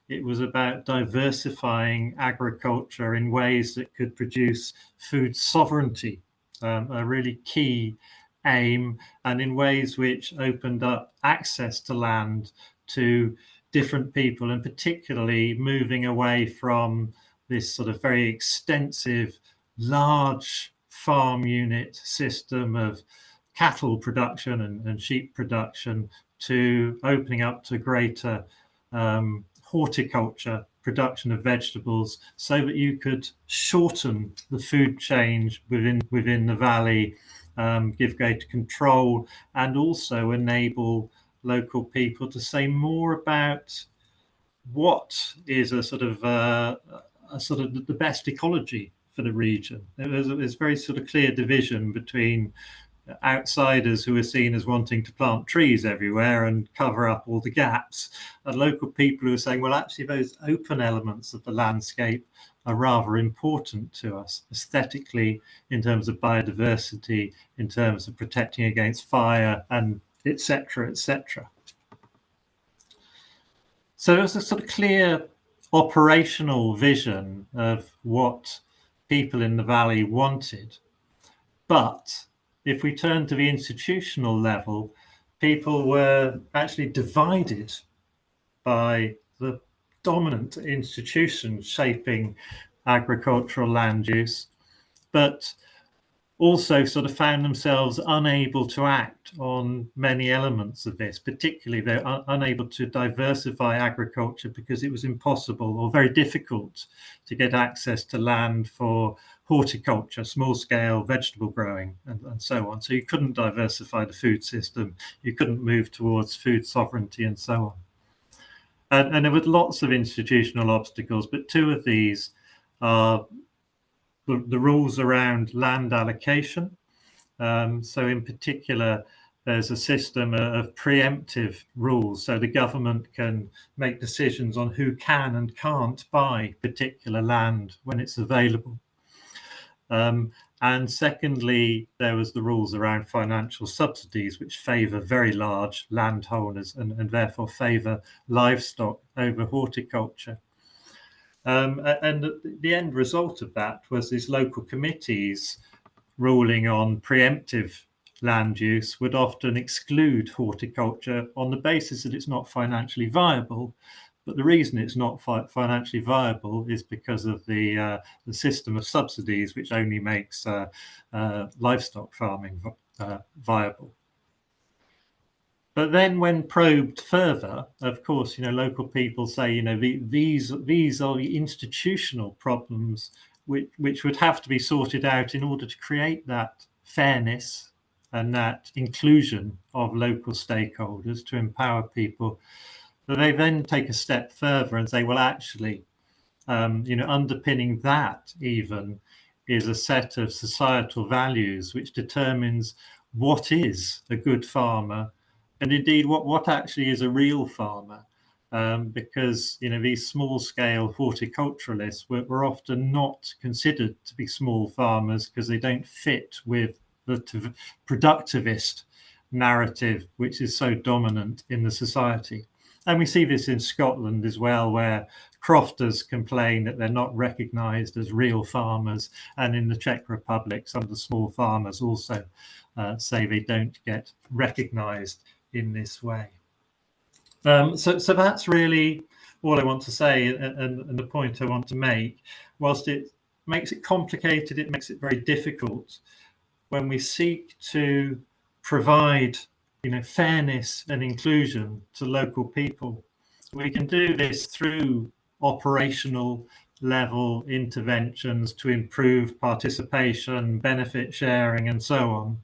It was about diversifying agriculture in ways that could produce food sovereignty, a really key aim, and in ways which opened up access to land to different people, and particularly moving away from this sort of very extensive, large farm unit system of cattle production and sheep production to opening up to greater horticulture, production of vegetables, so that you could shorten the food chain within the valley, give greater control, and also enable local people to say more about what is a sort of the best ecology for the region. There's very sort of clear division between outsiders who are seen as wanting to plant trees everywhere and cover up all the gaps, and local people who are saying, well, actually those open elements of the landscape are rather important to us aesthetically, in terms of biodiversity, in terms of protecting against fire, and etc., etc. So there's a sort of clear operational vision of what people in the valley wanted. But if we turn to the institutional level, people were actually divided by the dominant institutions shaping agricultural land use, but also sort of found themselves unable to act on many elements of this. Particularly, they're unable to diversify agriculture because it was impossible or very difficult to get access to land for horticulture, small-scale vegetable growing, and so on. So you couldn't diversify the food system, you couldn't move towards food sovereignty, and so on. And there were lots of institutional obstacles, but two of these are the rules around land allocation. So in particular, there's a system of preemptive rules, so the government can make decisions on who can and can't buy particular land when it's available. And secondly, there was the rules around financial subsidies, which favour very large landholders and therefore favour livestock over horticulture. And the end result of that was these local committees ruling on preemptive land use would often exclude horticulture on the basis that it's not financially viable. But the reason it's not financially viable is because of the system of subsidies, which only makes livestock farming viable. But then when probed further, of course, local people say, these are the institutional problems which would have to be sorted out in order to create that fairness and that inclusion of local stakeholders to empower people. But they then take a step further and say, well, actually, underpinning that even is a set of societal values which determines what is a good farmer, and indeed what actually is a real farmer. Because these small-scale horticulturalists were often not considered to be small farmers because they don't fit with the productivist narrative which is so dominant in the society. And we see this in Scotland as well, where crofters complain that they're not recognised as real farmers, and in the Czech Republic, some of the small farmers also say they don't get recognised in this way. So that's really all I want to say, and the point I want to make. Whilst it makes it complicated, it makes it very difficult when we seek to provide fairness and inclusion to local people. We can do this through operational level interventions to improve participation, benefit sharing, and so on.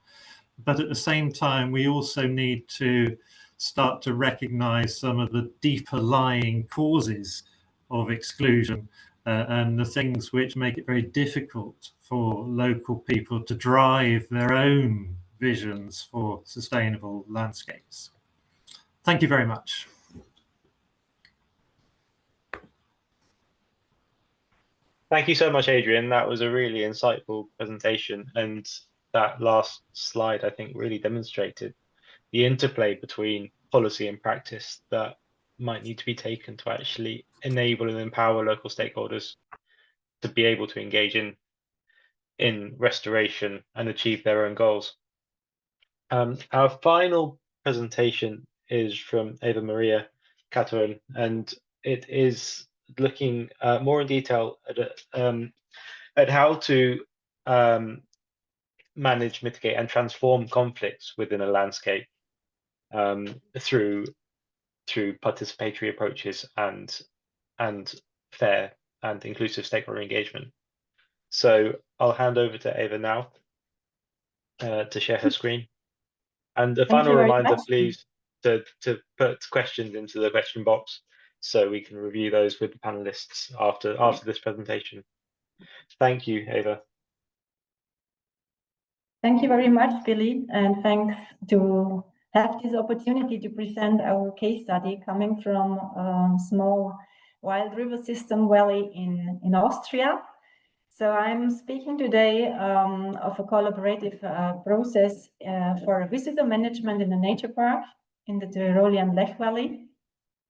But at the same time, we also need to start to recognize some of the deeper lying causes of exclusion and the things which make it very difficult for local people to drive their own visions for sustainable landscapes. Thank you very much. Thank you so much, Adrian. That was a really insightful presentation. And that last slide, I think, really demonstrated the interplay between policy and practice that might need to be taken to actually enable and empower local stakeholders to be able to engage in restoration and achieve their own goals. Our final presentation is from Eva Maria Catherine, and it is looking more in detail at how to manage, mitigate, and transform conflicts within a landscape through participatory approaches and fair and inclusive stakeholder engagement. So I'll hand over to Eva now to share her screen. And a final reminder, please, to put questions into the question box so we can review those with the panelists after this presentation. Thank you, Eva. Thank you very much, Billy, and thanks to have this opportunity to present our case study coming from a small wild river system valley in Austria. So I'm speaking today of a collaborative process for visitor management in a nature park in the Tyrolean Lech Valley.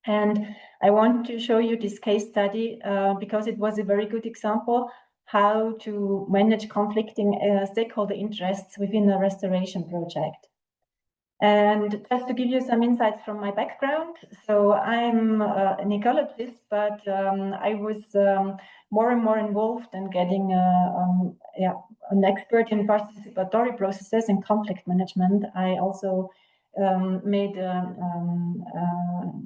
And I want to show you this case study because it was a very good example how to manage conflicting stakeholder interests within a restoration project. And just to give you some insights from my background, so I'm an ecologist, but I was more and more involved in getting an expert in participatory processes and conflict management. I also made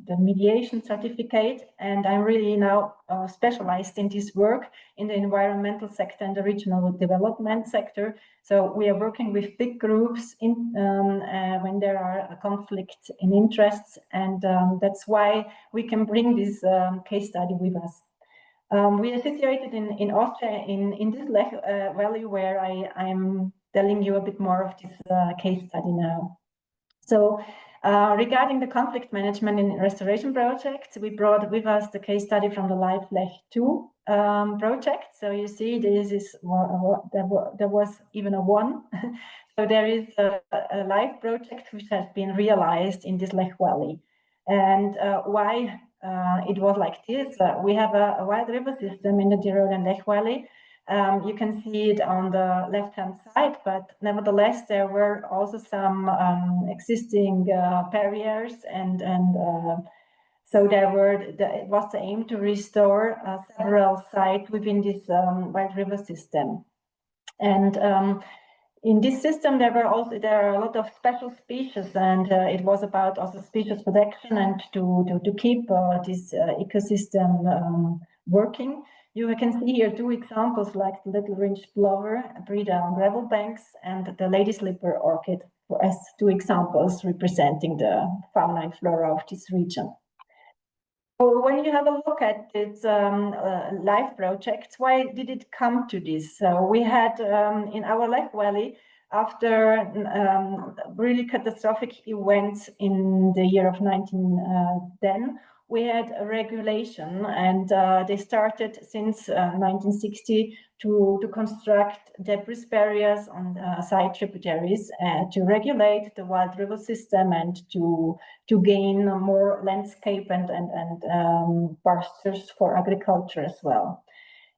the mediation certificate, and I'm really now specialized in this work in the environmental sector and the regional development sector. So we are working with big groups when there are a conflict in interests, and that's why we can bring this case study with us. We are situated in Austria, in this Lech Valley, where I'm telling you a bit more of this case study now. So regarding the conflict management in restoration projects, we brought with us the case study from the Life Lech 2 project. So you see, there was even a one. So there is a live project which has been realized in this Lech Valley. And why it was like this? We have a wild river system in the Tyrolean Lech Valley. You can see it on the left-hand side, but nevertheless, there were also some existing barriers, and so it was the aim to restore several sites within this wild river system. And in this system, there are a lot of special species, and it was about also species protection and to keep this ecosystem working. You can see here two examples, like the little ringed plover, breeder on gravel banks, and the lady slipper orchid, as two examples representing the fauna and flora of this region. So when you have a look at this live project, why did it come to this? So we had in our Lech Valley, after really catastrophic events in the year of 1910, we had a regulation, and they started since 1960 to construct debris barriers on side tributaries to regulate the wild river system and to gain more landscape and pastures for agriculture as well.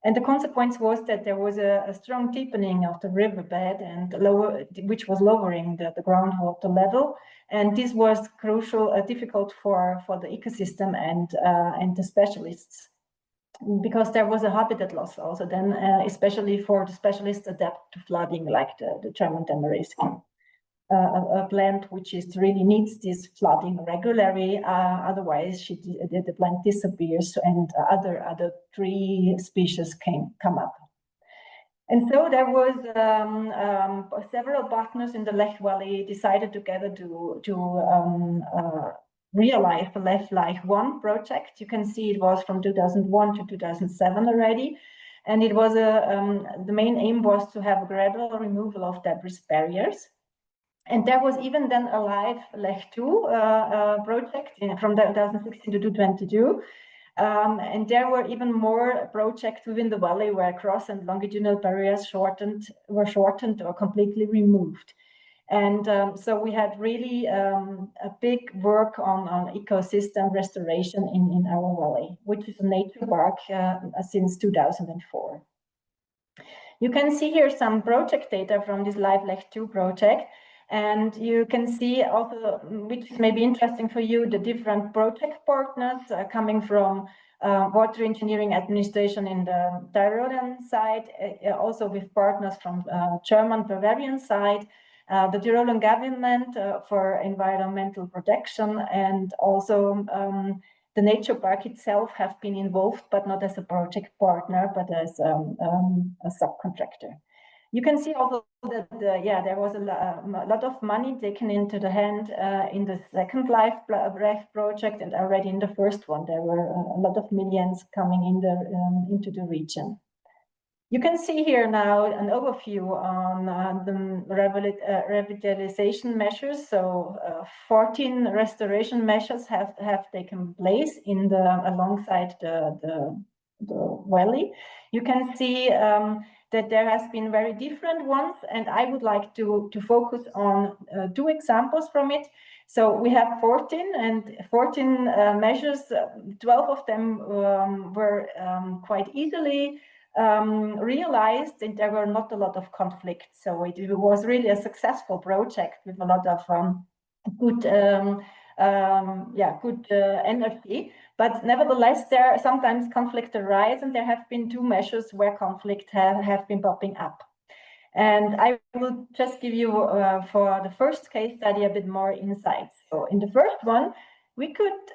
And the consequence was that there was a strong deepening of the riverbed and which was lowering the groundwater level. And this was crucial, difficult for the ecosystem and the specialists, because there was a habitat loss also then, especially for the specialists adapt to flooding, like the German tamarisk. A plant which really needs this flooding regularly, otherwise the plant disappears, and other tree species come up. And so there was several partners in the Lech Valley decided together to realize the Lech 1 project. You can see it was from 2001 to 2007 already. And it was the main aim was to have a gradual removal of debris barriers. And there was even then a live Lech 2 project from 2016 to 2022, And there were even more projects within the valley where cross and longitudinal barriers were shortened or completely removed. And so we had really a big work on ecosystem restoration in our valley, which is a nature park since 2004. You can see here some project data from this LiveLech 2 project. And you can see also, which is maybe interesting for you, the different project partners coming from water engineering administration in the Tyrolean side, also with partners from German Bavarian side, the Tyrolean government for environmental protection, and also the nature park itself have been involved, but not as a project partner, but as a subcontractor. You can see also that there was a lot of money taken into the hand in the second LiveLech project, and already in the first one there were a lot of millions coming in into the region. You can see here now an overview on the revitalization measures. So 14 restoration measures have taken place in alongside the valley. You can see that there has been very different ones, and I would like to focus on 2 examples from it. So we have 14 measures. 12 of them were quite easily realized, and there were not a lot of conflict. So it was really a successful project with a lot of good energy. But nevertheless, there sometimes conflict arise, and there have been 2 measures where conflict have been popping up. And I will just give you, for the first case study, a bit more insights. So in the first one, we could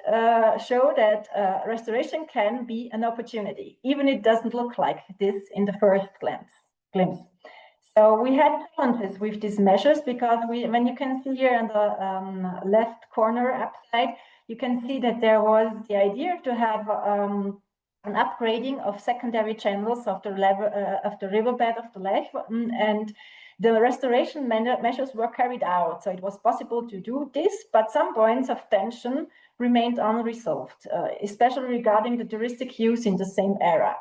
show that restoration can be an opportunity, even it doesn't look like this in the first glimpse. So we had challenges with these measures because when you can see here on the left corner upside, you can see that there was the idea to have an upgrading of secondary channels of the riverbed of the Lech, and the restoration measures were carried out. So it was possible to do this, but some points of tension remained unresolved, especially regarding the touristic use in the same area.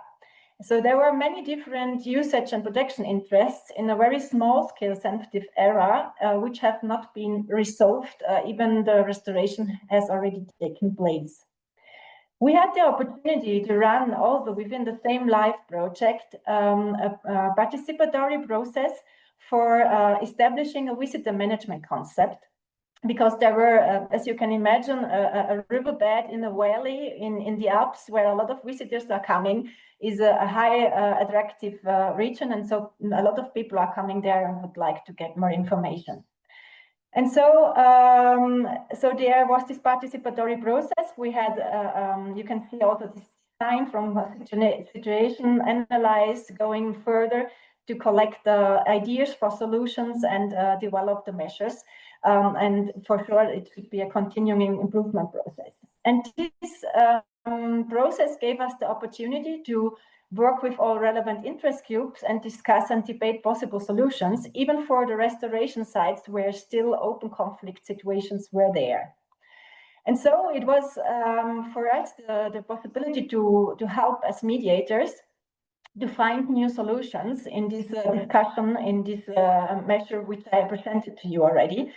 So there were many different usage and protection interests in a very small scale sensitive area, which have not been resolved, even the restoration has already taken place. We had the opportunity to run also within the same LIFE project a participatory process for establishing a visitor management concept, because there were, as you can imagine, a riverbed in a valley in the Alps where a lot of visitors are coming is a high attractive region, and so a lot of people are coming there and would like to get more information. And so, so there was this participatory process. We had, you can see also this time from situation analyze going further to collect the ideas for solutions and develop the measures. And for sure, it should be a continuing improvement process. And this process gave us the opportunity to work with all relevant interest groups and discuss and debate possible solutions, even for the restoration sites where still open conflict situations were there. And so it was for us the possibility to help as mediators to find new solutions in this discussion, in this measure which I presented to you already.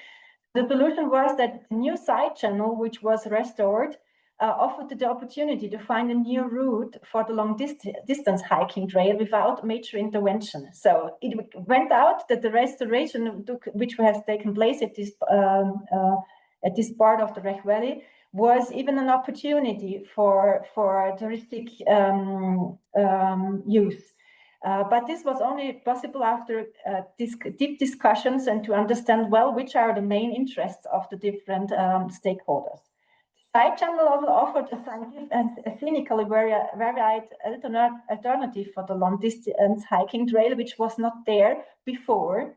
The solution was that the new side channel, which was restored, offered the opportunity to find a new route for the long distance hiking trail without major intervention. So it went out that the restoration which has taken place at this part of the Lech Valley was even an opportunity for touristic use. But this was only possible after deep discussions and to understand well which are the main interests of the different stakeholders. Side channel also offered a scientific and a clinically varied alternative for the long distance hiking trail, which was not there before.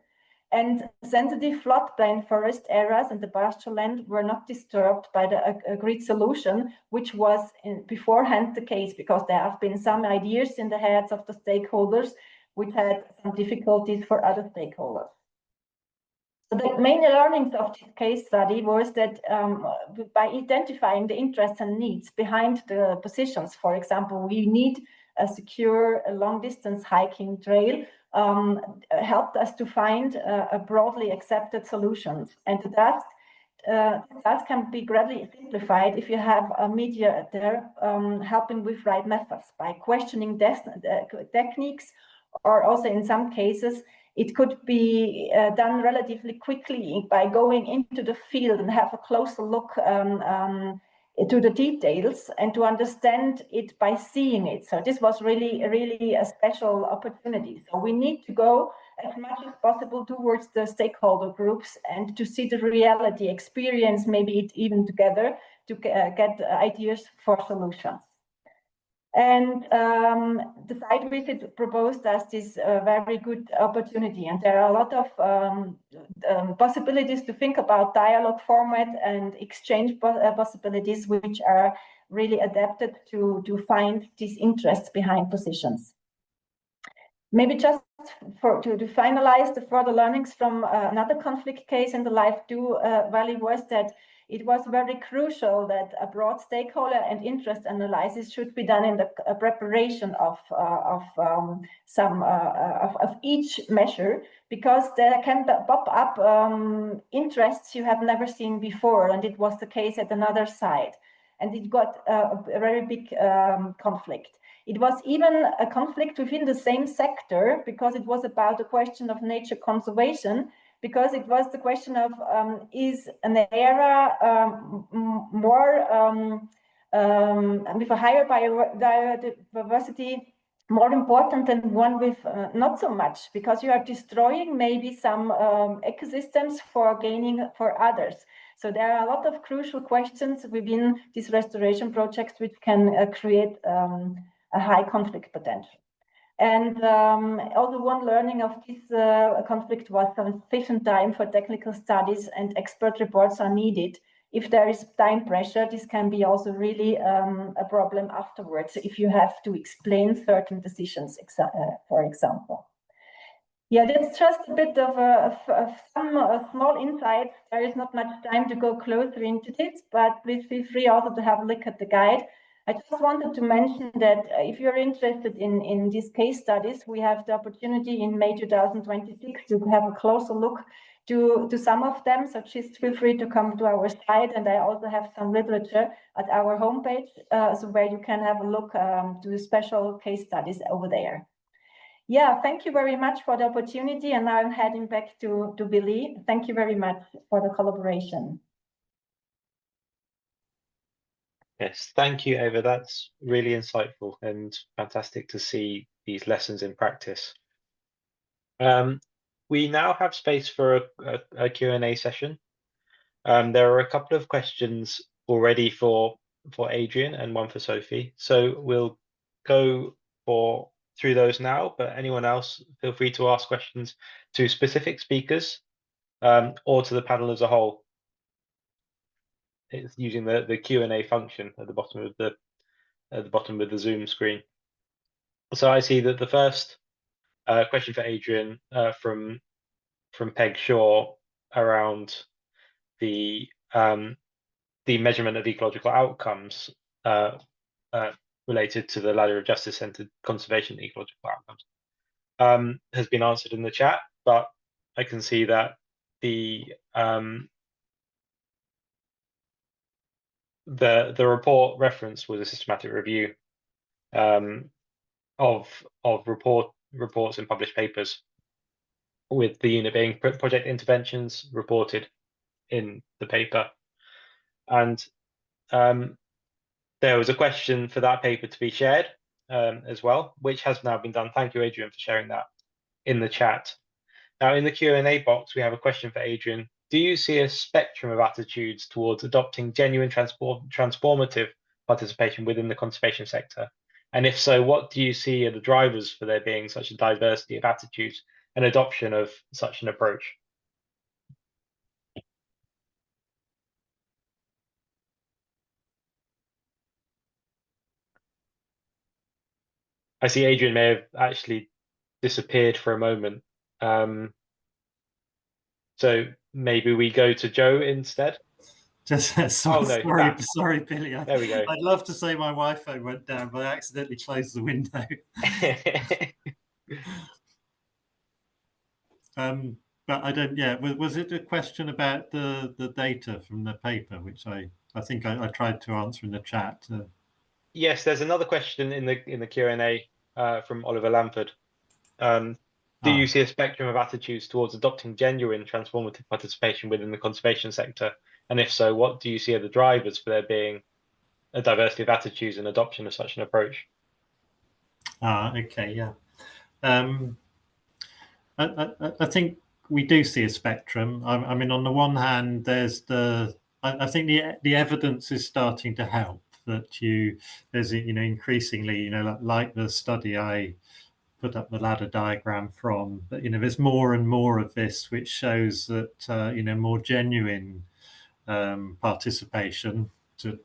And sensitive floodplain forest areas and the pasture land were not disturbed by the agreed solution, which was beforehand the case, because there have been some ideas in the heads of the stakeholders which had some difficulties for other stakeholders. So the main learnings of this case study was that by identifying the interests and needs behind the positions, for example, we need a secure long-distance hiking trail, helped us to find a broadly accepted solutions. And that can be greatly simplified if you have a mediator helping with right methods by questioning techniques, or also in some cases, it could be done relatively quickly by going into the field and have a closer look to the details and to understand it by seeing it. So this was really a special opportunity. So we need to go as much as possible towards the stakeholder groups and to see the reality, experience maybe it even together to get ideas for solutions. And the site visit proposed us this very good opportunity. And there are a lot of possibilities to think about dialogue format and exchange possibilities, which are really adapted to find these interests behind positions. Maybe just to finalize the further learnings from another conflict case in the Life Do Valley was that it was very crucial that a broad stakeholder and interest analysis should be done in the preparation of each measure, because there can pop up interests you have never seen before, and it was the case at another site, and it got a very big conflict. It was even a conflict within the same sector, because it was about the question of nature conservation, because it was the question of is an area more with a higher biodiversity more important than one with not so much, because you are destroying maybe some ecosystems for gaining for others. So there are a lot of crucial questions within these restoration projects which can create a high conflict potential. And also one learning of this conflict was sufficient time for technical studies and expert reports are needed. If there is time pressure, this can be also really a problem afterwards if you have to explain certain decisions, for example. Yeah, that's just a bit of some small insight. There is not much time to go closer into this, but please feel free also to have a look at the guide. I just wanted to mention that if you're interested in these case studies, we have the opportunity in May 2026 to have a closer look to some of them. So just feel free to come to our site, and I also have some literature at our homepage, so where you can have a look to special case studies over there. Yeah, thank you very much for the opportunity, and now I'm heading back to Billy. Thank you very much for the collaboration. Yes, thank you, Eva. That's really insightful and fantastic to see these lessons in practice. We now have space for a Q&A session. There are a couple of questions already for Adrian and one for Sophie. So we'll go through those now, but anyone else, feel free to ask questions to specific speakers or to the panel as a whole. It's using the Q&A function at the bottom of the Zoom screen. So I see that the first question for Adrian from Peg Shaw around the measurement of ecological outcomes related to the ladder of justice-centered conservation ecological outcomes has been answered in the chat, but I can see that the report reference was a systematic review of reports and published papers, with the unit being project interventions reported in the paper. And there was a question for that paper to be shared as well, which has now been done. Thank you, Adrian, for sharing that in the chat. Now, in the Q&A box, we have a question for Adrian. Do you see a spectrum of attitudes towards adopting genuine transformative participation within the conservation sector? And if so, what do you see are the drivers for there being such a diversity of attitudes and adoption of such an approach? I see Adrian may have actually disappeared for a moment. So maybe we go to Joe instead. Sorry, oh no, sorry, Billy. There we go. I'd love to say my Wi-Fi went down, but I accidentally closed the window. But I don't. Yeah, was it a question about the data from the paper, which I think I tried to answer in the chat? Yes, there's another question in the Q&A from Oliver Lamford. Do you see a spectrum of attitudes towards adopting genuine transformative participation within the conservation sector? And if so, what do you see are the drivers for there being a diversity of attitudes and adoption of such an approach? Okay, yeah. I think we do see a spectrum. I mean, on the one hand, there's I think the evidence is starting to help that there's increasingly like the study I put up the ladder diagram from, but there's more and more of this which shows that more genuine participation to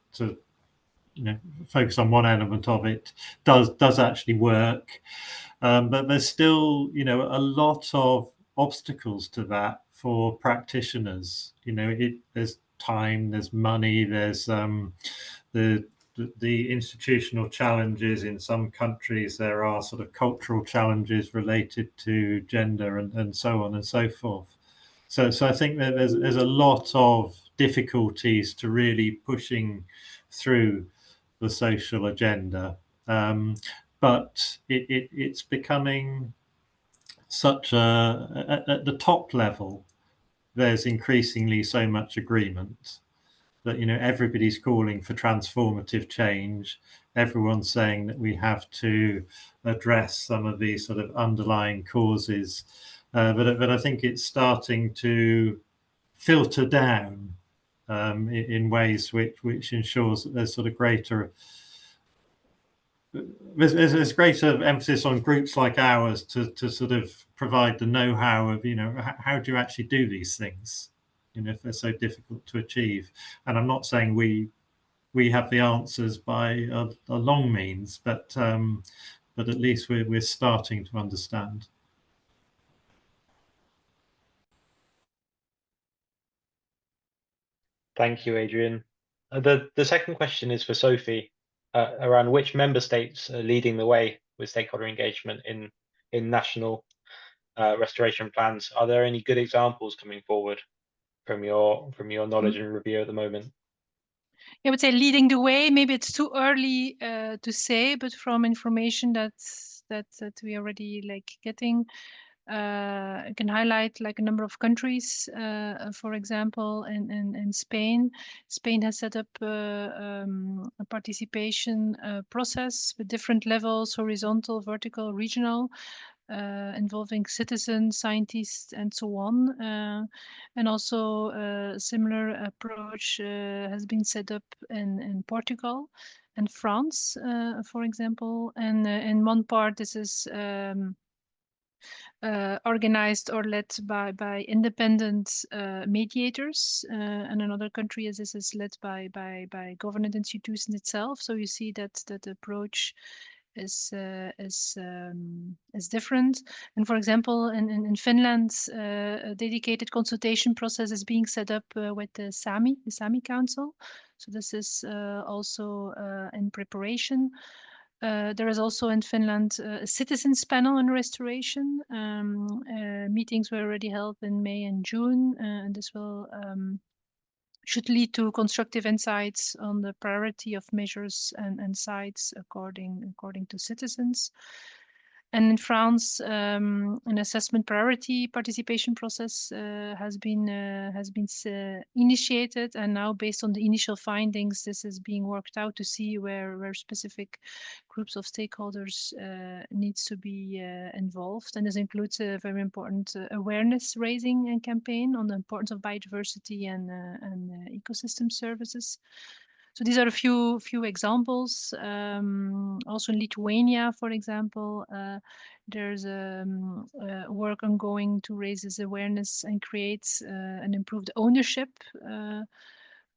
focus on one element of it does actually work. But there's still a lot of obstacles to that for practitioners. There's time, there's money, there's the institutional challenges in some countries. There are sort of cultural challenges related to gender and so on and so forth. So I think that there's a lot of difficulties to really pushing through the social agenda, but it's becoming such at the top level, there's increasingly so much agreement that everybody's calling for transformative change. Everyone's saying that we have to address some of these sort of underlying causes, but I think it's starting to filter down in ways which ensures that there's sort of greater emphasis on groups like ours to sort of provide the know-how of how do you actually do these things if they're so difficult to achieve. And I'm not saying we have the answers by a long means, but at least we're starting to understand. Thank you, Adrian. The second question is for Sophie, around which member states are leading the way with stakeholder engagement in national restoration plans. Are there any good examples coming forward from your knowledge and review at the moment? I would say leading the way. Maybe it's too early to say, but from information that we already getting, I can highlight a number of countries. For example, in Spain, Spain has set up a participation process with different levels: horizontal, vertical, regional, involving citizens, scientists, and so on. And also a similar approach has been set up in Portugal and France, for example. And in one part, this is organized or led by independent mediators, and another country this is led by government institutions itself. So you see that approach is different. And for example, in Finland, a dedicated consultation process is being set up with the Sami Council. So this is also in preparation. There is also in Finland a citizens panel on restoration. Meetings were already held in May and June, and this will should lead to constructive insights on the priority of measures and sites according to citizens. And in France, an assessment priority participation process has been initiated, and now based on the initial findings, this is being worked out to see where specific groups of stakeholders needs to be involved. And this includes a very important awareness raising campaign on the importance of biodiversity and ecosystem services. So these are a few examples. Also in Lithuania, for example, there's work ongoing to raise this awareness and create and improve the ownership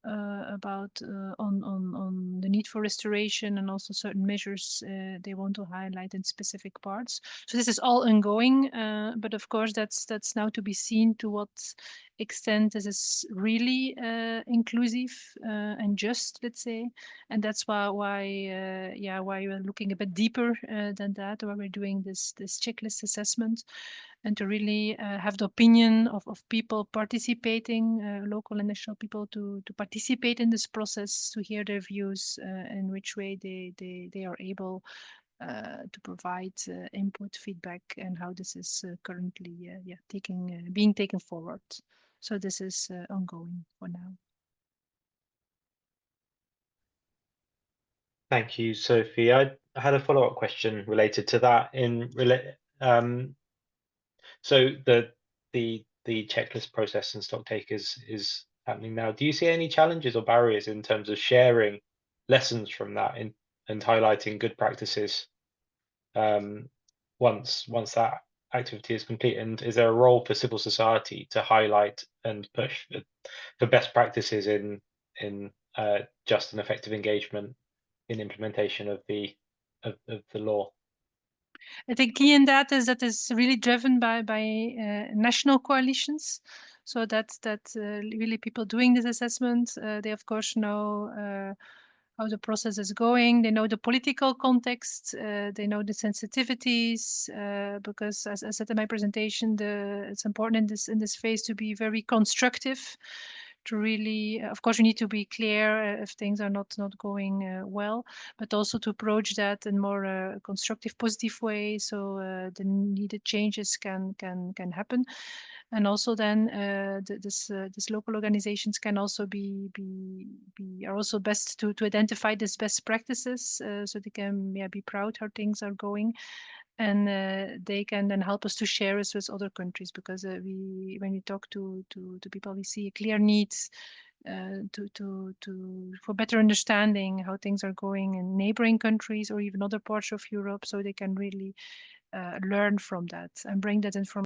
on the need for restoration and also certain measures they want to highlight in specific parts. So this is all ongoing, but of course that's now to be seen to what extent this is really inclusive and just, let's say, and that's why we're looking a bit deeper than that, why we're doing this checklist assessment, and to really have the opinion of people participating, local and national people, to participate in this process, to hear their views, in which way they are able to provide input, feedback, and how this is currently being taken forward. So this is ongoing for now. Thank you, Sophie. I had a follow-up question related to that. So the checklist process and stock takers is happening now. Do you see any challenges or barriers in terms of sharing lessons from that and highlighting good practices once that activity is complete? And is there a role for civil society to highlight and push for best practices in just and effective engagement in implementation of the law? I think key in that is really driven by national coalitions. So that really people doing this assessment, they of course know how the process is going. They know the political context. They know the sensitivities, because as I said in my presentation, it's important in this phase to be very constructive. To really, of course, you need to be clear if things are not going well, but also to approach that in more constructive, positive way, so the needed changes can happen. And also then this local organizations can also are also best to identify these best practices, so they can be proud how things are going, and they can then help us to share this with other countries, because when we talk to people, we see a clear need for better understanding how things are going in neighboring countries or even other parts of Europe, so they can really learn from that and bring that information